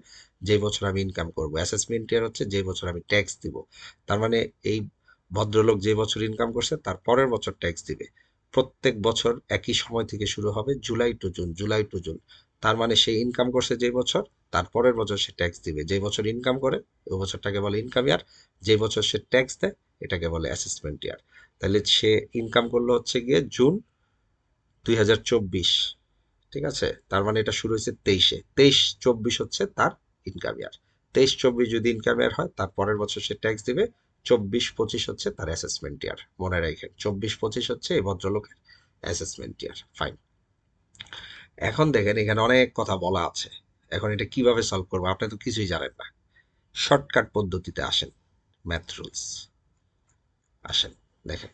যে বছর আমি ইনকাম করব, অ্যাসেসমেন্ট ইয়ার হচ্ছে যে বছর আমি ট্যাক্স দিব। তার মানে এই ভদ্রলোক যে বছর ইনকাম করছে তার পরের বছর ট্যাক্স দিবে। প্রত্যেক বছর একই সময় থেকে শুরু হবে, July two June, July two June. তার মানে সে ইনকাম করছে যে বছর, তার পরের বছর সে ট্যাক্স দিবে। যে বছর ইনকাম করে ওই বছরটাকে বলে ইনকাম ইয়ার। যে বছর সে ট্যাক্স দেয় এটাকে বলে অ্যাসেসমেন্ট ইয়ার। তাহলে সে ইনকাম করলো হচ্ছে গিয়ে জুন 2024, ঠিক আছে? তার মানে এটা শুরু হয়েছে 23-এ, 23-24 হচ্ছে তার ইনকাম ইয়ার। 23-24 যদি ইনকাম ইয়ার হয়, তার পরের বছর সে ট্যাক্স দিবে। 24-25 হচ্ছে তার অ্যাসেসমেন্ট ইয়ার, মনে রাখেন। 24-25 হচ্ছে এই ভদ্রলোকের অ্যাসেসমেন্ট ইয়ার। ফাইন। এখন দেখেন, এখানে অনেক কথা বলা আছে। এখন এটা কিভাবে সলভ করবো, আপনি তো কিছুই জানেন না। শর্টকাট পদ্ধতিতে আসেন, ম্যাথ রুলস। আসেন, দেখেন,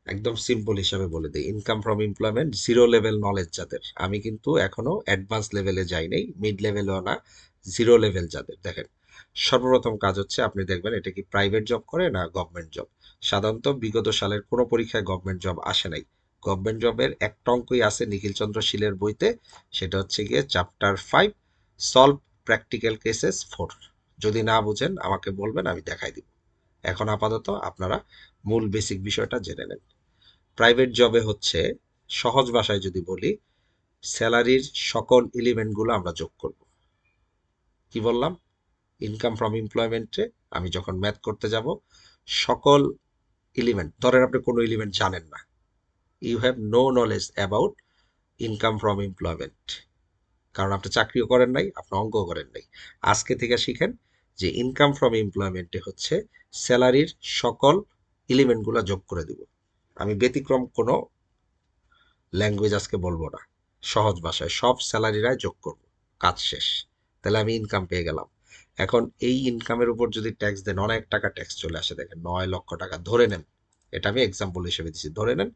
একদম সিম্পল হিসাবে বলে দিই। Income from employment, zero level knowledge যাদের, আমি কিন্তু এখনো অ্যাডভান্স লেভেলে যাই নাই, মিড লেভেলও না, জিরো লেভেল যাদের, দেখেন, সর্বপ্রথম কাজ হচ্ছে আপনি দেখবেন এটা কি প্রাইভেট জব করে না গভর্নমেন্ট জব। সাধারণত বিগত সালের কোনো পরীক্ষায় গভর্নমেন্ট জব আসে নাই। গভর্নমেন্ট জবের একটা অঙ্কই আছে নিখিল চন্দ্র শীলের বইতে, সেটা হচ্ছে গিয়ে চ্যাপ্টার 5, সলভ প্র্যাকটিক্যাল কেসেস 4। যদি না বুঝেন আমাকে বলবেন, আমি দেখাই দিব। এখন আপাতত আপনারা মূল বেসিক বিষয়টা জেনে নেন। প্রাইভেট জবে হচ্ছে, সহজ ভাষায় যদি বলি, স্যালারির সকল এলিমেন্টগুলো আমরা যোগ করব। কি বললাম? ইনকাম ফ্রম এমপ্লয়মেন্টে আমি যখন ম্যাথ করতে যাব, সকল এলিমেন্ট, ধরেন আপনি কোনো এলিমেন্ট জানেন না, you have no knowledge about income from employment, কারণ আপনি চাকরিও করেন নাই, আপনি অঙ্কও করেন নাই। আজকে থেকে শিখেন যে ইনকাম ফ্রম এমপ্লয়মেন্টে হচ্ছে স্যালারির সকল এলিমেন্টগুলো যোগ করে দিব। আমি ব্যতিক্রম কোনো ল্যাঙ্গুয়েজ আজকে বলবো না, সহজ ভাষায় সব স্যালারিরাই যোগ করব। কাজ শেষ। তাহলে আমি ইনকাম পেয়ে গেলাম। এখন এই ইনকামের উপর যদি ট্যাক্স দেন, অনেক টাকা ট্যাক্স চলে আসে। দেখেন, 9 লক্ষ টাকা ধরে নেন, এটা আমি এক্সাম্পল হিসেবে দিচ্ছি, ধরে নেন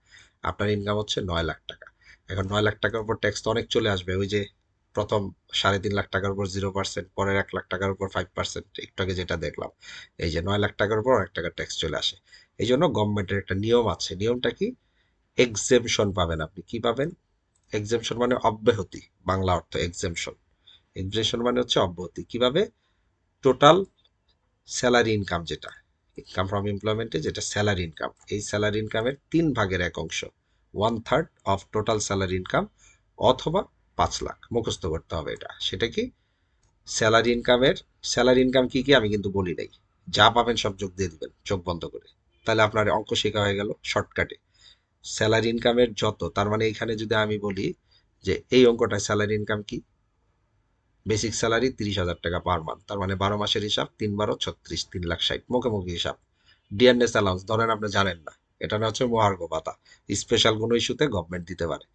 আপনার ইনকাম হচ্ছে 9 লাখ টাকা। এখন 9 লাখ টাকার উপর ট্যাক্স তো অনেক চলে আসবে। ওই যে প্রথম 3.5 লাখ টাকার উপর 0%, পরের 1 লাখ টাকার উপর 5%, একটু আগে যেটা দেখলাম। এই যে 9 লাখ টাকার উপর অনেক টাকা ট্যাক্স চলে আসে। এই জন্য গভর্নমেন্টের একটা নিয়ম আছে। নিয়মটা কি? এক্সেমশন পাবেন আপনি। কি পাবেন? এক্সেমশন মানে অব্যাহতি, বাংলা অর্থ এক্সেমশন। এক্সেমশন মানে হচ্ছে অব্যাহতি। কিভাবে? টোটাল স্যালারি ইনকাম, যেটা ইনকাম ফ্রম এমপ্লয়মেন্টে যেটা স্যালারি ইনকাম, এই স্যালারি ইনকামের 3/1 অংশ, 1/3 অফ টোটাল স্যালারি ইনকাম, অথবা 5 লাখ, মুখস্থ করতে হবে এটা। সেটা কি? স্যালারি ইনকামের, স্যালারি ইনকাম কি কি আমি কিন্তু বলি নাই, যা পাবেন সব যোগ দিয়ে দিবেন চোখ বন্ধ করে। তাহলে আপনার অঙ্ক শেখা হয়ে গেল শর্টকাটে। স্যালারি ইনকামের যত, তার মানে এখানে যদি আমি বলি যে এই অঙ্কটায় স্যালারি ইনকাম কি, বেসিক স্যালারি 30,000 টাকা পার মান্থ, তার মানে 12 মাসের হিসাব, 3 12 36, 3,60,000 মুখে হিসাব। ডিয়ারনেস অ্যালাউন্স ধরেন আপনি জানেন না, এটা না হচ্ছে মহার্ঘ ভাতা, স্পেশাল কোনো ইস্যুতে গভর্নমেন্ট দিতে পারে।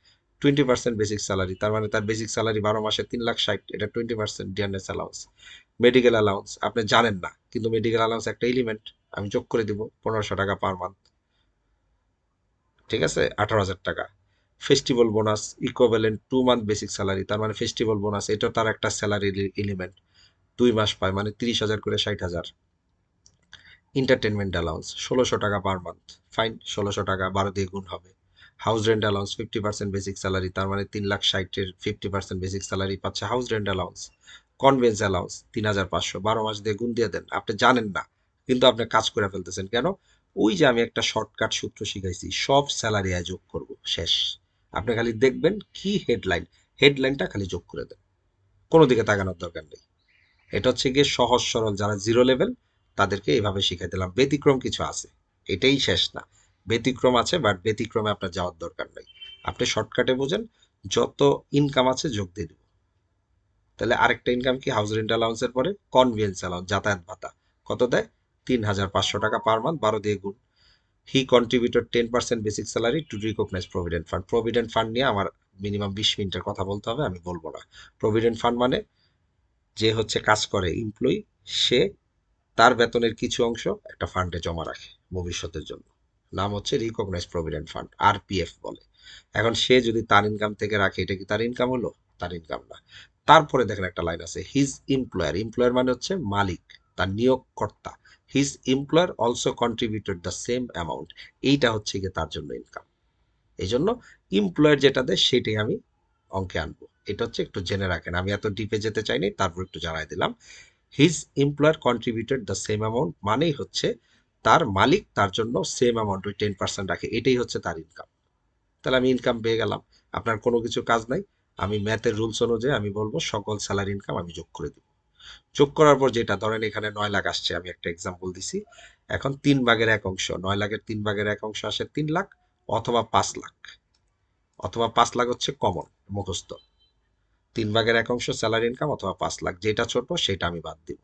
20% বেসিক স্যালারি, তার মানে তার বেসিক স্যালারি 12 মাসে 3,60,000, এটা 20% ডিয়ারনেস অ্যালাউন্স। মেডিকেল অ্যালাউন্স আপনি জানেন না, কিন্তু মেডিকেল অ্যালাউন্স একটা এলিমেন্ট, আমি যোগ করে দিব 1500 টাকা পার মান্থ, ঠিক আছে, 18,000 টাকা। Festival bonus equivalent 2 month basic salary, তার মানে ফেস্টিভ্যাল বোনাস এটাও তার একটা স্যালারি এলিমেন্ট, 2 মাস পায়, মানে 30,000 করে 60,000। এন্টারটেনমেন্ট অ্যালাউন্স 1600 টাকা পার মান্থ, ফাইন, 1600 টাকা 12 দিয়ে গুণ হবে। House rent allowance 50% basic salary, তার মানে 3,60,000-এর 50% বেসিক স্যালারি পাচ্ছে house rent allowance. Convince allowance 3,500, 12 মাস দিয়ে গুণ দিয়ে দেন, আপনি জানেন না কিন্তু আপনি কাজ করে ফেলতেছেন কেন, ওই যে আমি একটা শর্টকাট সূত্র শিখাইছি, সব স্যালারি আয় যোগ করব, শেষ। আপনি খালি দেখবেন কি হেডলাইন, হেডলাইনটা খালি যোগ করে দেন, কোনো দিকে তাকানোর দরকার নেই। এটা হচ্ছে গিয়ে সহজ সরল, যারা জিরো লেভেল তাদেরকে এইভাবে শিখাই দিলাম। ব্যতিক্রম কিছু আছে, এটাই শেষ না, ব্যতিক্রম আছে, বাট ব্যতিক্রমে আপনার যাওয়ার দরকার নেই, আপনি শর্টকাটে বোঝেন, যত ইনকাম আছে যোগ দিয়ে দিব। তাহলে আরেকটা ইনকাম কি, হাউস রেন্ট অ্যালাউন্সের পরে কনভেন্স অ্যালাউন্স, যাতায়াত ভাতা, কত দেয়, 3,500 টাকা পার মান্থ, 12 দিয়ে গুণ। He contributed 10% basic salary to recognise provident fund. Provident fund নিয়ে আমার মিনিমাম 20 মিনিটের কথা বলতে হবে, আমি বলবো না। প্রভিডেন্ট ফান্ড মানে যে হচ্ছে কাজ করে এমপ্লয়ি, সে তার বেতনের কিছু অংশ একটা ফান্ডে জমা রাখে ভবিষ্যতের জন্য, নাম হচ্ছে রিকগনাইজ প্রভিডেন্ট ফান্ড, আরপিএফ বলে। এখন সে যদি তার ইনকাম থেকে রাখে, এটা কি তার ইনকাম হলো, তার ইনকাম না। তারপরে দেখেন একটা লাইন আছে, হিজ এমপ্লয়ার, এমপ্লয়ার মানে হচ্ছে মালিক, তার নিয়োগকর্তা, his employer also contributed the same amount, এইটা হচ্ছে গিয়ে তার জন্য ইনকাম। এই জন্য এমপ্লয়ার যেটা দেয় সেটাই আমি অঙ্কে আনবো, এটা হচ্ছে একটু জেনে রাখেন, আমি এত ডিপে যেতে চাইনি, তারপর একটু জানাই দিলাম। His employer contributed the same amount মানেই হচ্ছে তার মালিক তার জন্য সেম অ্যামাউন্ট, ওই 10% রাখে, এটাই হচ্ছে তার ইনকাম। তাহলে আমি ইনকাম পেয়ে গেলাম, আপনার কোনো কিছু কাজ নাই, আমি ম্যাথের রুলস অনুযায়ী আমি বলবো সকল স্যালারি ইনকাম আমি যোগ করে দিব। যোগ করার পর যেটা ধরেন এখানে 9 লাখ আসছে, আমি একটা এক্সাম্পল দিছি, এখন 3/1 9 লাখের 3/1 আসে 3 লাখ, অথবা 5 লাখ, অথবা 5 লাখ হচ্ছে কমন মুখস্থ, 3/1 স্যালারি ইনকাম অথবা 5 লাখ, যেটা ছোট সেটা আমি বাদ দিব।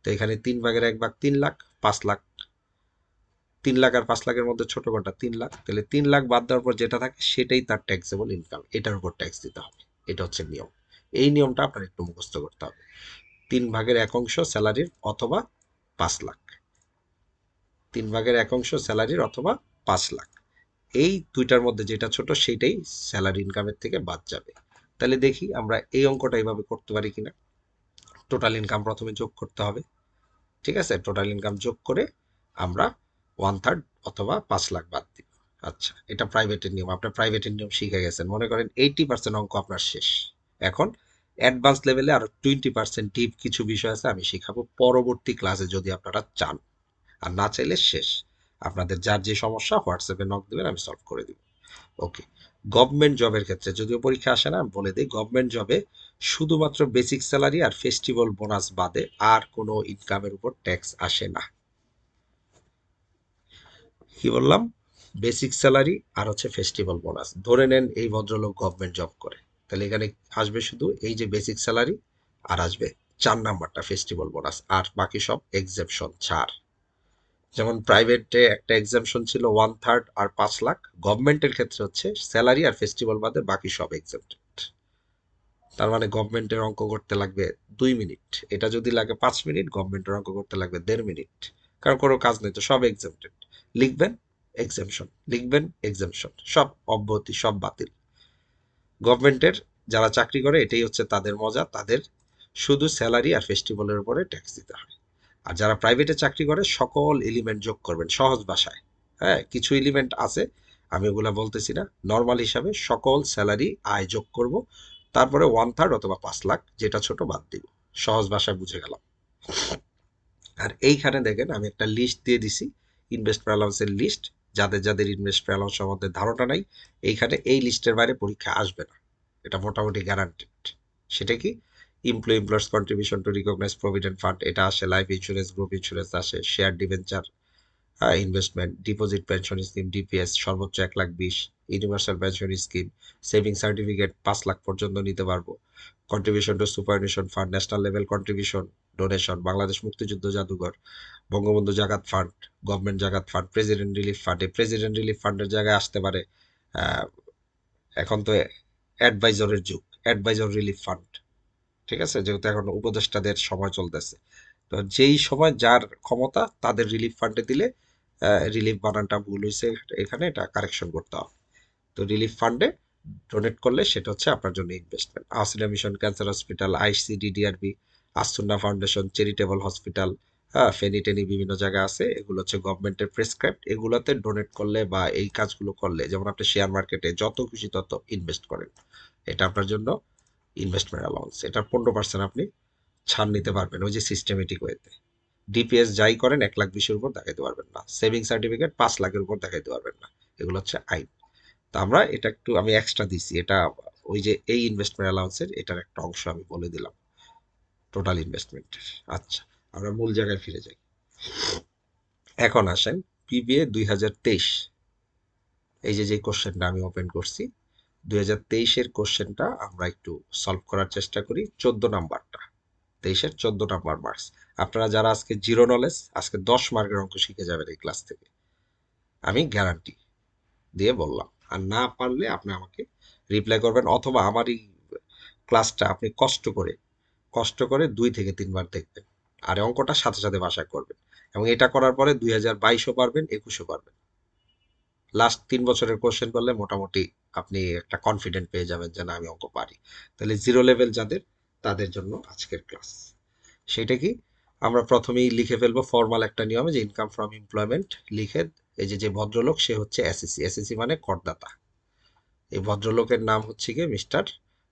তো এখানে 3/1 3 লাখ, 5 লাখ, 3 লাখ আর 5 লাখের মধ্যে ছোট কোনটা, 3 লাখ, তাহলে 3 লাখ বাদ দেওয়ার পর যেটা থাকে সেটাই তার ট্যাক্সেবল ইনকাম, এটার উপর ট্যাক্স দিতে হবে, এটা হচ্ছে নিয়ম। এই নিয়মটা আপনার একটু মুখস্থ করতে হবে, 3/1 স্যালারির অথবা 5 লাখ, 3/1 স্যালারির অথবা 5 লাখ, এই দুইটার মধ্যে যেটা ছোট সেটাই স্যালারি ইনকামের থেকে বাদ যাবে। তাহলে দেখি আমরা এই অঙ্কটা এইভাবে করতে পারি কিনা। টোটাল ইনকাম প্রথমে যোগ করতে হবে, ঠিক আছে, টোটাল ইনকাম যোগ করে আমরা 1/3 অথবা 5 লাখ বাদ দিব। আচ্ছা, এটা প্রাইভেটের নিয়ম, আপনার প্রাইভেটের নিয়ম শিখে গেছেন, মনে করেন 80% অঙ্ক আপনার শেষ। এখন অ্যাডভান্স লেভেলে আরো 20% ডিপ কিছু বিষয় আছে, আমি শিখাবো পরবর্তী ক্লাসে যদি আপনারা চান, আর না চাইলে শেষ। আপনাদের যার যে সমস্যা হোয়াটসঅ্যাপে নক দেবেন, আমি সলভ করে দিব। ওকে। গভর্নমেন্ট জবের ক্ষেত্রে যদিও পরীক্ষা আসে না, আমি বলে দিই, গভর্নমেন্ট জবে শুধুমাত্র বেসিক স্যালারি আর ফেস্টিভ্যাল বোনাস বাদে আর কোনো ইনকামের উপর ট্যাক্স আসে না। কি বললাম, বেসিক স্যালারি আর হচ্ছে ফেস্টিভ্যাল বোনাস, ধরে নেন এই ভদ্রলোক গভর্নমেন্ট জব করে, তাহলে এখানে আসবে শুধু এই যে বেসিক স্যালারি, আর আসবে 4 নাম্বারটা ফেস্টিভ্যাল বোনাস, আর বাকি সব এক্সেপশন ছাড়। যেমন প্রাইভেটে একটা এক্সামশন ছিল 1/3 আর 5 লাখ, গভর্নমেন্টের ক্ষেত্রে হচ্ছে স্যালারি আর ফেস্টিভ্যাল বাদে বাকি সব এক্সেপ্টেড। তার মানে গভর্নমেন্টের অঙ্ক করতে লাগবে 2 মিনিট, এটা যদি লাগে 5 মিনিট, গভর্নমেন্টের অঙ্ক করতে লাগবে 1.5 মিনিট, কারণ কোনো কাজ নেই তো, সব এক্সেপ্টেড। লিখবেন এক্সামশন, লিখবেন এক্সামশন, সব অব্যাহতি, সব বাতিল। গভর্নমেন্টের যারা চাকরি করে এটাই হচ্ছে তাদের মজা, তাদের শুধু স্যালারি আর ফেস্টিভ্যালের উপরে ট্যাক্স দিতে হয়। আর যারা প্রাইভেটে চাকরি করে সকল এলিমেন্ট যোগ করবেন সহজ ভাষায়, হ্যাঁ কিছু এলিমেন্ট আছে আমি ওগুলা বলতেছি না, নর্মাল হিসাবে সকল স্যালারি আয় যোগ করব, তারপরে 1/3 অথবা 5 লাখ, যেটা ছোট বাদ দিব, সহজ ভাষায় বুঝে গেলাম। আর এইখানে দেখেন আমি একটা লিস্ট দিয়ে দিছি, ইনভেস্টমেন্ট অ্যালাউন্সের লিস্ট, যাদের যাদের ইনভেস্টমেন্ট অ্যালাউন্স সম্বন্ধে ধারণা নাই, এইখানে এই লিস্টের বাইরে পরীক্ষা আসবে না, এটা মোটামুটি গ্যারান্টেড। সেটা কি, employer's contribution to recognise provident fund, এটা আসে, লাইফ ইন্স্যুরেন্স, গ্রুপ ইন্স্যুরেন্স আসে, শেয়ার ডিবেঞ্চার, হ্যাঁ, investment, deposit pension scheme, DPS সর্বোচ্চ 1,20,000, universal pension scheme, saving certificate 5 lakh পর্যন্ত নিতে পারবো, contribution to superannuation fund, national level contribution, donation, Bangladesh Muktijuddho Jadughar, Bangabandhu Zakat fund, government Zakat fund, president relief fund. এই president relief ফান্ডের জায়গায় আসতে পারে আহ, এখন তো অ্যাডভাইজরের যুগ, অ্যাডভাইজর রিলিফ ফান্ড। ঠিক আছে, যেহেতু এখন উপদেষ্টাদের সময় চলতেছে, তো যেই সময় যার ক্ষমতা তাদের রিলিফ ফান্ডে দিলে, রিলিফ বানানটা ভুল হয়েছে এখানে, এটা কারেকশন করতে হবে। তো রিলিফ ফান্ডে ডোনেট করলে সেটা হচ্ছে আপনার জন্য investment. Ahsania Mission, cancer hospital, ICDDRB, Assunnah foundation, charitable hospital, হ্যাঁ, ফেনি টেনি বিভিন্ন জায়গা আছে, এগুলো হচ্ছে গভর্নমেন্টের প্রেসক্রাইবড। এগুলোতে ডোনেট করলে বা এই কাজগুলো করলে, যেমন আপনি শেয়ার মার্কেটে যত খুশি তত ইনভেস্ট করেন, এটা আপনার জন্য ইনভেস্টমেন্ট অ্যালাউন্স। এটার 15% আপনি ছাড় নিতে পারবেন ওই যে সিস্টেমেটিক ওয়েতে। ডিপিএস যাই করেন 1,20,000 উপর দেখাইতে পারবেন না, সেভিং সার্টিফিকেট 5 লাখের উপর দেখাইতে পারবেন না। এগুলো হচ্ছে আইন। তো আমরা এটা একটু আমি এক্সট্রা দিছি, এটা ওই যে এই ইনভেস্টমেন্ট অ্যালাউন্সের এটার একটা অংশ আমি বলে দিলাম টোটাল ইনভেস্টমেন্টের। আচ্ছা, আমরা মূল জায়গায় ফিরে যাই। এখন আসেন পিবিএ 2023, এই যে কোশ্চেনটা আমি ওপেন করছি, 2023-এর কোশ্চেনটা আমরা একটু সলভ করার চেষ্টা করি। 14 নাম্বারটা, 23-এর 14 নাম্বার মার্কস। আপনারা যারা আজকে জিরো নলেজ, আজকে 10 মার্কের অঙ্ক শিখে যাবেন এই ক্লাস থেকে, আমি গ্যারান্টি দিয়ে বললাম। আর না পারলে আপনি আমাকে রিপ্লাই করবেন, অথবা আমার এই ক্লাসটা আপনি কষ্ট করে 2 থেকে 3 বার দেখবেন, আর অঙ্কটা সাথে সাথে বাসায় করবেন। এবং এটা করার পরে 2022-ও পারবেন, 21-ও পারবেন। লাস্ট 3 বছরের কোশ্চেন করলে মোটামুটি আপনি একটা কনফিডেন্ট পেয়ে যাবেন যে না, আমি অঙ্ক পারি। তাহলে জিরো লেভেল যাদের, তাদের জন্য আজকের ক্লাস। সেটা কি, আমরা প্রথমেই লিখে ফেলবো ফর্মাল একটা নিয়মে, যে ইনকাম ফ্রম এমপ্লয়মেন্ট লিখে, এই যে ভদ্রলোক সে হচ্ছে এসএসসি, এসএসসি মানে করদাতা। এই ভদ্রলোকের নাম হচ্ছে গিয়ে মিস্টার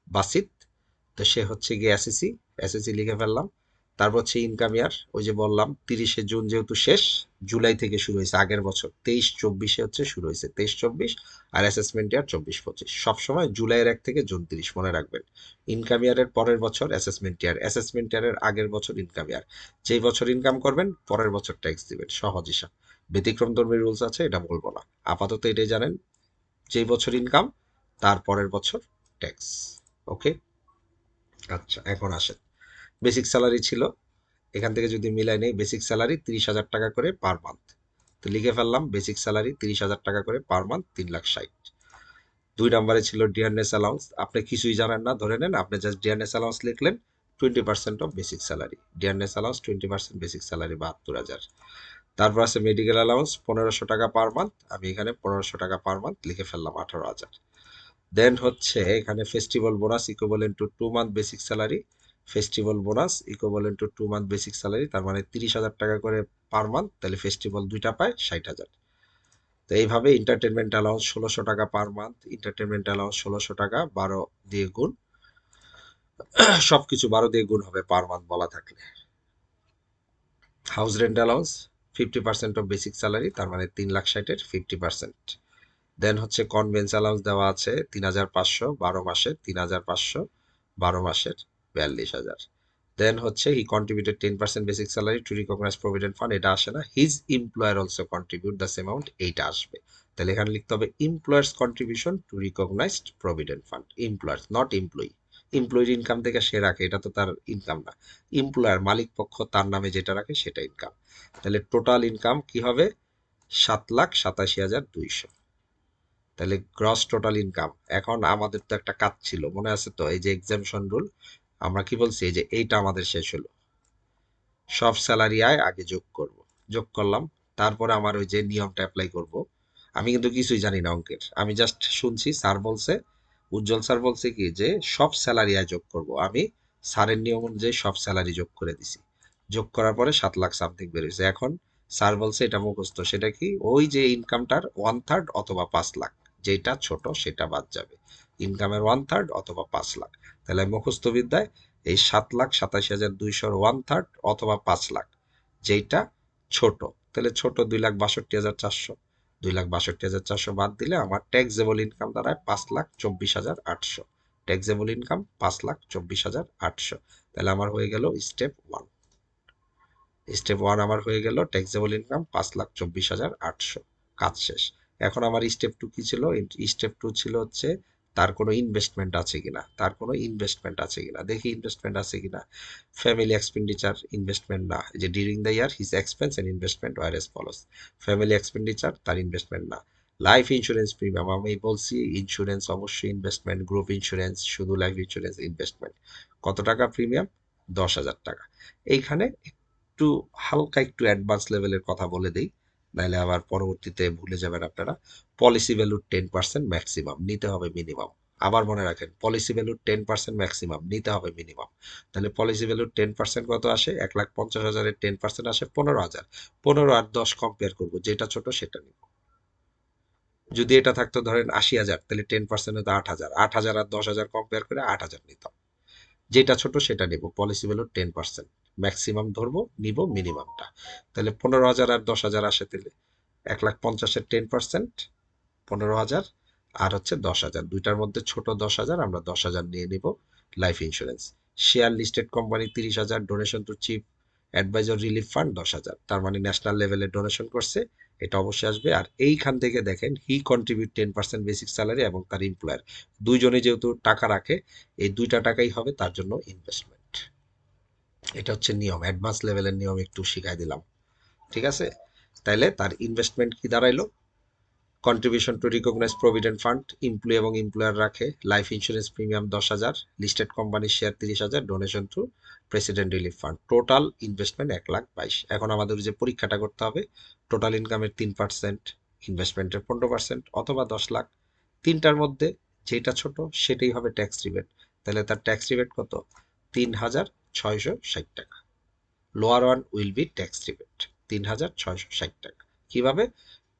বাসিত। তো সে হচ্ছে গিয়ে এসএসসি, এসএসসি লিখে ফেললাম। তারপর হচ্ছে ইনকাম ইয়ার, ওই যে বললাম 30শে জুন যেহেতু শেষ, জুলাই থেকে শুরু হয়েছে আগের বছর, 23-24-এ হচ্ছে শুরু হয়েছে, 23-24। আর অ্যাসেসমেন্ট ইয়ার 24-25। সবসময় জুলাইয়ের 1 থেকে জুন 30 মনে রাখবেন। ইনকাম ইয়ারের পরের বছর অ্যাসেসমেন্ট ইয়ার, অ্যাসেসমেন্ট ইয়ারের আগের বছর ইনকাম ইয়ার। যেই বছর ইনকাম করবেন পরের বছর ট্যাক্স দিবেন, সহজ হিসাব। ব্যতিক্রম ধর্মী রুলস আছে, এটা বলবো না, আপাতত এটাই জানেন, যেই বছর ইনকাম তার পরের বছর ট্যাক্স। ওকে। আচ্ছা, এখন আসেন, বেসিক স্যালারি ছিল, এখান থেকে যদি মিলাই নেই, বেসিক স্যালারি 30,000 টাকা করে পার মান্থ। তো লিখে ফেললাম বেসিক স্যালারি 30,000 টাকা করে পার মান্থ, 3,60,000। 2 নম্বরে ছিল ডিয়ারনেস অ্যালাউন্স, আপনি কিছুই জানেন না, ধরে নেন আপনি জাস্ট ডিয়ারনেস অ্যালাউন্স লিখলেন, 20% of basic salary, dearness allowance 20%, basic salary 72,000। তারপর আছে মেডিকেল অ্যালাউন্স 1,500 টাকা পার মান্থ, আমি এখানে 1,500 টাকা পার মান্থ লিখে ফেললাম, 18,000। দেন হচ্ছে এখানে festival bonus equivalent to 2 month basic salary, festival bonus equivalent to 2 month basic salary, তার মানে 30,000 টাকা করে পার মান্থ, তাহলে ফেস্টিভ্যাল দুইটা পায় 60,000। তো এইভাবে এন্টারটেনমেন্ট অ্যালাউন্স 1,600 টাকা পার মান্থ, এন্টারটেনমেন্ট অ্যালাউন্স 1,600 টাকা, 12 দিয়ে গুণ, সবকিছু 12 দিয়ে গুণ হবে পার মান্থ বলা থাকলে। House rent allowance 50% of basic salary, তার মানে 3,60,000-এর 50%। দেন হচ্ছে কনভেন্স অ্যালাউন্স দেওয়া আছে 3,500 12 মাসে, 3,500 12 মাসের, 42,000। দেন হচ্ছে he contributed 10% basic salary to recognise provident fund, এটা আসে না, his employer also contribute the same amount, এইটা আসবে। তাহলে এখানে লিখতে হবে employer's contribution to recognised provident fund, employer's not employee. এমপ্লয়ির ইনকাম থেকে সে রাখে, এটা তো তার ইনকাম না। এমপ্লয়ার মালিক পক্ষ তার নামে যেটা রাখে সেটা ইনকাম। তাহলে টোটাল ইনকাম কি হবে, 7,87,200। তাহলে গ্রস টোটাল ইনকাম। এখন আমাদের তো একটা কাজ ছিল, মনে আছে তো, এই যে এক্সামশন রুল, আমরা কি বলছি, এই যে এইটা আমাদের শেষ হলো, সব স্যালারি আয় আগে যোগ করব, যোগ করলাম, তারপরে আমার ওই যে নিয়মটা অ্যাপ্লাই করব। আমি কিন্তু কিছুই জানি না অঙ্কের, আমি জাস্ট শুনছি স্যার বলছে, উজ্জ্বল স্যার বলছে কি যে সব স্যালারি আয় যোগ করব, আমি স্যারের নিয়ম অনুযায়ী সব স্যালারি যোগ করে দিছি। যোগ করার পরে 7 লাখ সামথিং বেরিয়েছে। এখন স্যার বলছে এটা মুখস্থ, সেটা কি, ওই যে ইনকামটার 1/3 অথবা 5 লাখ, যেটা ছোট সেটা বাদ যাবে, ইনকামের 1/3 অথবা 5 লাখ। তাহলে মুখস্থ বিদ্যায় এই 7,87,200-র 1/3 অথবা 5 লাখ, যেইটা ছোট, তাহলে ছোট 2,62,400, 2,62,400 বাদ দিলে আমার ট্যাক্সেবল ইনকাম দাঁড়ায় 5,24,800, ট্যাক্সেবল ইনকাম 5,24,800। তাহলে আমার হয়ে গেল স্টেপ 1। স্টেপ 1 আমার হয়ে গেল, ট্যাক্সেবল ইনকাম 5,24,800, কাজ শেষ। এখন আমার স্টেপ 2 কি ছিল? স্টেপ 2 ছিল হচ্ছে তার কোনো ইনভেস্টমেন্ট আছে কিনা, তার কোনো ইনভেস্টমেন্ট আছে কিনা, দেখি ইনভেস্টমেন্ট আছে কিনা। ফ্যামিলি এক্সপেন্ডিচার ইনভেস্টমেন্ট না, যে during the year his expense and investment were as follows. Family expenditure, তার ইনভেস্টমেন্ট না। লাইফ ইন্স্যুরেন্স প্রিমিয়াম, আমি বলছি ইন্স্যুরেন্স অবশ্যই ইনভেস্টমেন্ট, গ্রুপ ইন্স্যুরেন্স, শুধু লাইফ ইন্স্যুরেন্স ইনভেস্টমেন্ট। কত টাকা প্রিমিয়াম? 10,000 টাকা। এইখানে একটু হালকা একটু অ্যাডভান্স লেভেলের কথা বলে দিই, নাহলে আবার পরবর্তীতে ভুলে যাবেন আপনারা। পলিসি ভ্যালুর 10% ম্যাক্সিমাম, নিতে হবে মিনিমাম। আবার মনে রাখেন, পলিসি ভ্যালুর 10% ম্যাক্সিমাম, নিতে হবে মিনিমাম। তাহলে পলিসি ভ্যালুর 10% কত আসে? 1,50,000-এর 10% আসে 15,000। 15 আর 10 কম্পেয়ার করবো, যেটা ছোট সেটা নিব। যদি এটা থাকতো ধরেন 80,000, তাহলে 10% হতো 8,000। 8,000 আর 10,000 কম্পেয়ার করে 8,000 নিতাম। যেটা ছোট সেটা নেব, পলিসি ভ্যালুর 10%। ম্যাক্সিমাম ধরবো, নিব মিনিমামটা। তাহলে 15,000 আর 10,000 আসে, তাহলে 1,50,000-এর 10%, 15,000, আর হচ্ছে 10,000। দুইটার মধ্যে ছোট 10,000, আমরা 10,000 নিয়ে নিব life insurance. Share listed company 30,000, donation to chief adviser relief fund 10,000, তার মানে ন্যাশনাল লেভেলে ডোনেশন করছে, এটা অবশ্যই আসবে। আর এইখান থেকে দেখেন হি কন্ট্রিবিউট 10% বেসিক স্যালারি, এবং তার এমপ্লয়ার দুইজনে যেহেতু টাকা রাখে, এই দুইটা টাকাই হবে তার জন্য ইনভেস্টমেন্ট। এটা হচ্ছে নিয়ম, অ্যাডভান্স লেভেলের নিয়ম একটু শিখাই দিলাম, ঠিক আছে? তাইলে তার ইনভেস্টমেন্ট কি দাঁড়াইলো? Contribution to recognise provident fund, employee এবং এমপ্লয়ার রাখে। লাইফ ইন্স্যুরেন্স প্রিমিয়াম 10,000, লিস্টেড কোম্পানির share 30,000, donation to president relief fund. Total investment 1,22,000। এখন আমাদের যে পরীক্ষাটা করতে হবে, টোটাল ইনকামের 3%, ইনভেস্টমেন্টের 15%, অথবা 10,00,000। তিনটার মধ্যে যেটা ছোট সেটাই হবে ট্যাক্স রিবেট। তাহলে তার ট্যাক্স রিবেট কত? 3,660 টাকা। Lower one will be tax rebate, 3,660 টাকা। কিভাবে?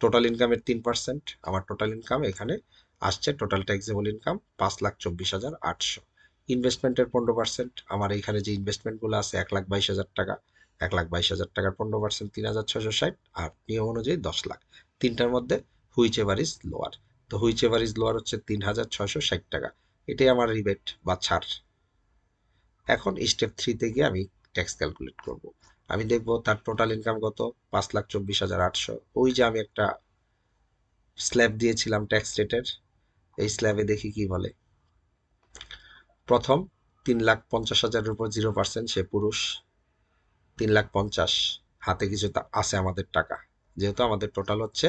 টোটাল ইনকামের 3%, আমার টোটাল ইনকাম এখানে আসছে, টোটাল ট্যাক্সেবল ইনকাম 5,24,800। ইনভেস্টমেন্টের 15%, আমার এইখানে যে ইনভেস্টমেন্টগুলো আছে 1,22,000 টাকা। 1,22,000 টাকার 15% 3,660, আর নিয়ম অনুযায়ী 10,00,000। তিনটার মধ্যে হুইচ এভার ইজ লোয়ার? তো হুইচ এভার ইজ লোয়ার হচ্ছে 3,660 টাকা, এটাই আমার রিবেট বা ছাড়। এখন স্টেপ 3-তে গিয়ে আমি ট্যাক্স ক্যালকুলেট করব। আমি দেখব তার টোটাল ইনকাম কত? 5,24,800। ওই যে আমি একটা স্ল্যাব দিয়েছিলাম ট্যাক্স রেটের, এই স্ল্যাবে দেখি কি বলে। প্রথম 3,50,000-এর উপর 0%, সে পুরুষ। 3,50,000, হাতে কিছু আছে আমাদের টাকা, যেহেতু আমাদের টোটাল হচ্ছে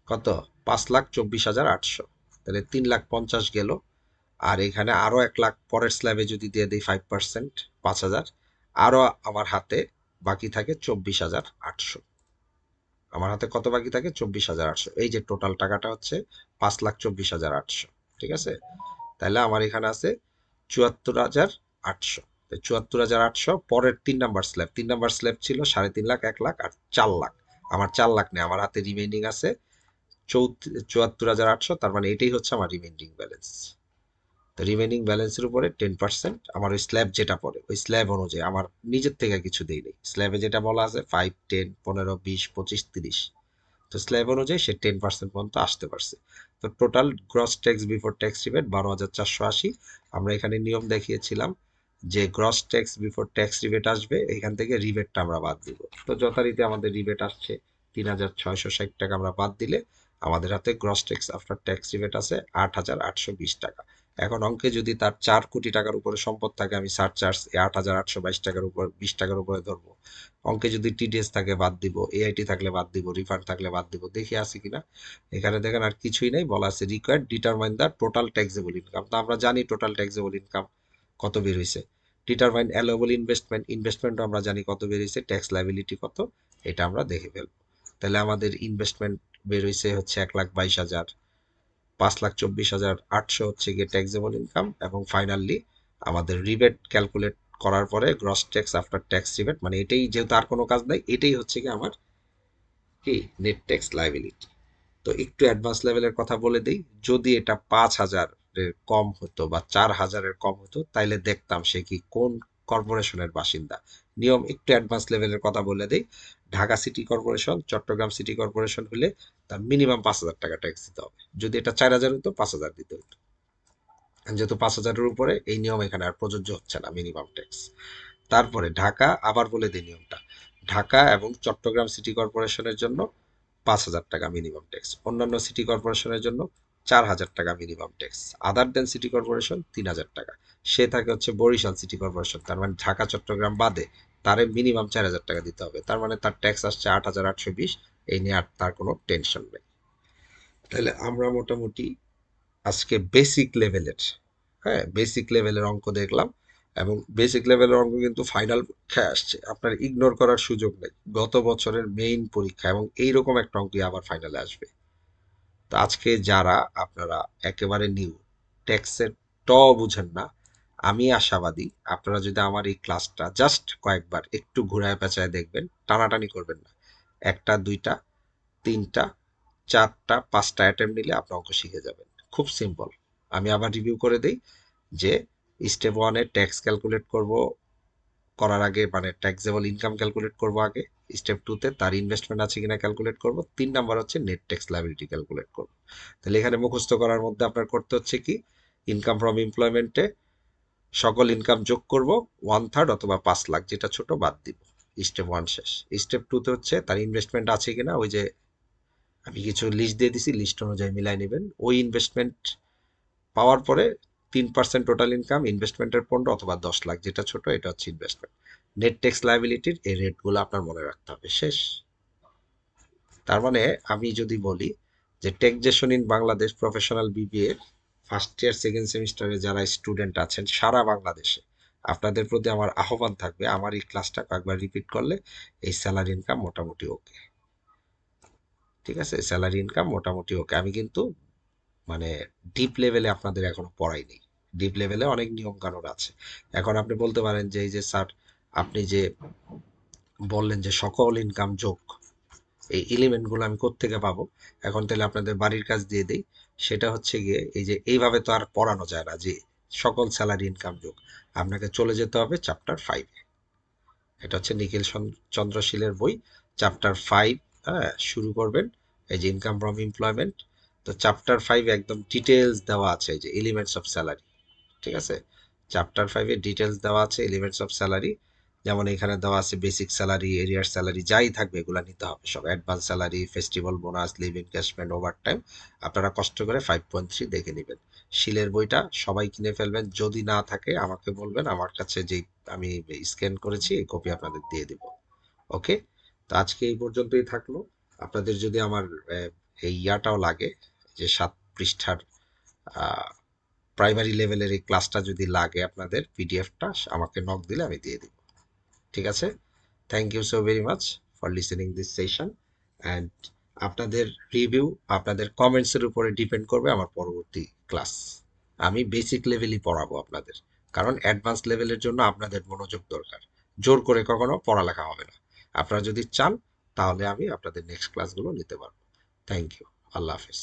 কত? 5,24,800। তাহলে 3,50,000 গেল। আর এখানে আরো 1,00,000 পরের স্ল্যাবে যদি দিয়ে দিই 5%, 5,000, আরো আমার হাতে বাকি থাকে 24,800। আমার হাতে কত বাকি থাকে? 24,800। এই যে টোটাল টাকাটা হচ্ছে 5,24,800, ঠিক আছে? তাহলে আমার এখানে আছে 74,800। 74,800 পরের 3 নাম্বার স্ল্যাব, 3 নাম্বার স্ল্যাব ছিল 3.5 লাখ, 1,00,000 আর 4,00,000। আমার 4,00,000 নেই, আমার হাতে রিমেইনিং আছে 74,800, তার মানে এটাই হচ্ছে আমার রিমেইনিং ব্যালেন্স। তো রিমেনিং ব্যালেন্সের উপরে 10%, আমার ওই স্ল্যাব যেটা পড়ে ওই স্ল্যাব অনুযায়ী, আমার নিজের থেকে কিছু দেই নেই। স্ল্যাবে যেটা বলা আছে 5, 10, 15, 20, 25, 30, তো স্ল্যাব অনুযায়ী সে 10% পর্যন্ত আসতে পারছে। তো total gross tax before tax rebate 12,480। আমরা এখানে নিয়ম দেখিয়েছিলাম যে gross tax before tax rebate আসবে, এখান থেকে রিবেটটা আমরা বাদ দিব। তো যথারীতি আমাদের রিবেট আসছে 3,660 টাকা, আমরা বাদ দিলে আমাদের হাতে gross tax after tax rebate আছে 8,820 টাকা। এখন অঙ্কে যদি তার 4 কোটি টাকার উপরে সম্পদ থাকে, আমি সারচার্জ 8,822 টাকার উপর 20 টাকার উপরে ধরবো। অঙ্কে যদি টিডিএস থাকে বাদ দিব, এআইটি থাকলে বাদ দিব, রিফান্ড থাকলে বাদ দিব, দেখি আছে কিনা। এখানে দেখেন আর কিছুই নেই, বলা আছে required determine the total taxable income. তো আমরা জানি টোটাল ট্যাক্সেবল ইনকাম কত বের হয়েছে। ডিটারমাইন অ্যালাউয়েবল ইনভেস্টমেন্ট, ইনভেস্টমেন্টও আমরা জানি কত বের হয়েছে। ট্যাক্স লাইবিলিটি কত, এটা আমরা দেখে ফেলবো। তাহলে আমাদের ইনভেস্টমেন্ট বের হয়েছে হচ্ছে 1,22,000, 5,24,800 হচ্ছে গিয়ে ট্যাক্সেবল ইনকাম, এবং ফাইনালি আমাদের রিবেট ক্যালকুলেট করার পরে gross tax after tax rebate, মানে এটাই যেহেতু আর কোনো কাজ নাই, এটাই হচ্ছে কি আমার কি নেট ট্যাক্স লাইবিলিটি। তো একটু অ্যাডভান্স লেভেলের কথা বলে দিই, যদি এটা 5,000-এর কম হতো বা 4,000-এর কম হতো, তাইলে দেখতাম সে কি কোন কর্পোরেশনের বাসিন্দা। নিয়ম একটু অ্যাডভান্স লেভেলের কথা বলে দিই, Dhaka city corporation, Chattogram city corporation হলে তার মিনিমাম 5,000 টাকা ট্যাক্স দিতে হবে। যদি এটা 4,000 হতো, 5,000 দিতে হতো। যেহেতু 5,000-এর উপরে, এই নিয়ম এখানে আর প্রযোজ্য হচ্ছে না, মিনিমাম ট্যাক্স। তারপরে ঢাকা, আবার বলে দিই নিয়মটা, ঢাকা এবং চট্টগ্রাম সিটি কর্পোরেশনের জন্য 5,000 টাকা মিনিমাম ট্যাক্স, অন্যান্য সিটি কর্পোরেশনের জন্য 4,000 টাকা মিনিমাম ট্যাক্স, আদার দেন সিটি কর্পোরেশন 3,000 টাকা। সে থাকে হচ্ছে বরিশাল সিটি কর্পোরেশন, তার মানে ঢাকা চট্টগ্রাম বাদে তারে মিনিমাম 4,000 টাকা দিতে হবে, তার মানে তার ট্যাক্স আসছে 8,820। এই নিয়ে আর তার কোনো টেনশন নেই। তাহলে আমরা মোটামুটি আজকে বেসিক লেভেলের, হ্যাঁ বেসিক লেভেলের অঙ্ক দেখলাম, এবং বেসিক লেভেলের অঙ্ক কিন্তু ফাইনাল পরীক্ষায় আসছে, আপনার ইগনোর করার সুযোগ নেই। গত বছরের মেইন পরীক্ষা এবং এইরকম একটা অঙ্কই আবার ফাইনালে আসবে। তো আজকে যারা আপনারা একেবারে নিউ, ট্যাক্সের ট বুঝেন না, আমি আশাবাদী আপনারা যদি আমার এই ক্লাসটা জাস্ট কয়েকবার একটু ঘুরায় পেঁচায় দেখবেন, টানাটানি করবেন না, একটা দুইটা তিনটা চারটা পাঁচটা অ্যাটেম্প নিলে আপনি অঙ্ক শিখে যাবেন। খুব সিম্পল। আমি আবার রিভিউ করে দিই যে স্টেপ ওয়ানে ট্যাক্স ক্যালকুলেট করব, করার আগে মানে ট্যাক্সেবল ইনকাম ক্যালকুলেট করব আগে, স্টেপ টুতে তার ইনভেস্টমেন্ট আছে কিনা ক্যালকুলেট করব, 3 নাম্বার হচ্ছে নেট ট্যাক্স লায়াবিলিটি ক্যালকুলেট করব। তাহলে এখানে মুখস্থ করার মধ্যে আপনার করতে হচ্ছে কি, ইনকাম ফ্রম এমপ্লয়মেন্টে সকল ইনকাম যোগ করব, 1/3 অথবা 5 লাখ, যেটা ছোট বাদ দিব। স্টেপ ওয়ান শেষ। স্টেপ টুতে হচ্ছে তার ইনভেস্টমেন্ট আছে কিনা, ওই যে আমি কিছু লিস্ট দিয়ে দিছি, লিস্ট অনুযায়ী মিলাই নেবেন। ওই ইনভেস্টমেন্ট পাওয়ার পরে 3% টোটাল ইনকাম, ইনভেস্টমেন্টের 15 অথবা 10 লাখ, যেটা ছোট এটা হচ্ছে ইনভেস্টমেন্ট। নেট ট্যাক্স লায়াবিলিটির এই রেটগুলো আপনার মনে রাখতে হবে। শেষ। তার মানে আমি যদি বলি যে taxation in Bangladesh professional BBA first year second সেমিস্টারে যারা স্টুডেন্ট আছেন সারা বাংলাদেশে, আপনাদের প্রতি আমার আহ্বান থাকবে, আমার এই ক্লাসটা কয়েকবার রিপিট করলে এই স্যালারি ইনকাম মোটামুটি ওকে। ঠিক আছে, স্যালারি ইনকাম মোটামুটি ওকে। আমি কিন্তু মানে ডিপ লেভেলে আপনাদের এখনো পড়াইনি। ডিপ লেভেলে অনেক নিয়ম কানুন আছে। এখন আপনি বলতে পারেন যে এই যে স্যার আপনি যে বললেন যে সকল ইনকাম যোগ, এই এলিমেন্টগুলো আমি কোত্থেকে পাবো? এখন তাহলে আপনাদের বাড়ির কাজ দিয়ে দেই। সেটা হচ্ছে গিয়ে এই যে এইভাবে তো আর পড়ানো যায় না যে সকল স্যালারি ইনকাম যোগ। আপনাকে চলে যেতে হবে চ্যাপ্টার 5-এ। এটা হচ্ছে নিখিল চন্দ্রশীলের বই, চ্যাপ্টার 5। হ্যাঁ, শুরু করবেন এই যে ইনকাম ফ্রম এমপ্লয়মেন্ট। তো চ্যাপ্টার 5 একদম ডিটেলস দেওয়া আছে এই যে এলিমেন্টস অফ স্যালারি। ঠিক আছে, চ্যাপ্টার 5-এ ডিটেলস দেওয়া আছে এলিমেন্টস অফ স্যালারি। যেমন এখানে দেওয়া আছে বেসিক স্যালারি, এরিয়ার স্যালারি, যাই থাকবে এগুলো নিতে হবে সব, advance salary, festival bonus, leave encashment, overtime. আপনারা কষ্ট করে 5.3 দেখে নেবেন। শিলের বইটা সবাই কিনে ফেলবেন, যদি না থাকে আমাকে বলবেন, আমার কাছে যেই আমি স্ক্যান করেছি এই কপি আপনাদের দিয়ে দিব। ওকে, তো আজকে এই পর্যন্তই থাকলো। আপনাদের যদি আমার এই ইয়াটাও লাগে, যে 7 পৃষ্ঠার প্রাইমারি লেভেলের এই ক্লাসটা যদি লাগে আপনাদের, পিডিএফটা আমাকে নক দিলে আমি দিয়ে দিব। ঠিক আছে, thank you so very much for listening this session. And আপনাদের রিভিউ, আপনাদের কমেন্টসের উপরে ডিপেন্ড করবে আমার পরবর্তী ক্লাস। আমি বেসিক লেভেলই পড়াবো আপনাদের, কারণ অ্যাডভান্স লেভেলের জন্য আপনাদের মনোযোগ দরকার। জোর করে কখনো পড়ালেখা হবে না। আপনারা যদি চান তাহলে আমি আপনাদের নেক্সট ক্লাসগুলো নিতে পারবো। Thank you. আল্লাহ হাফিজ।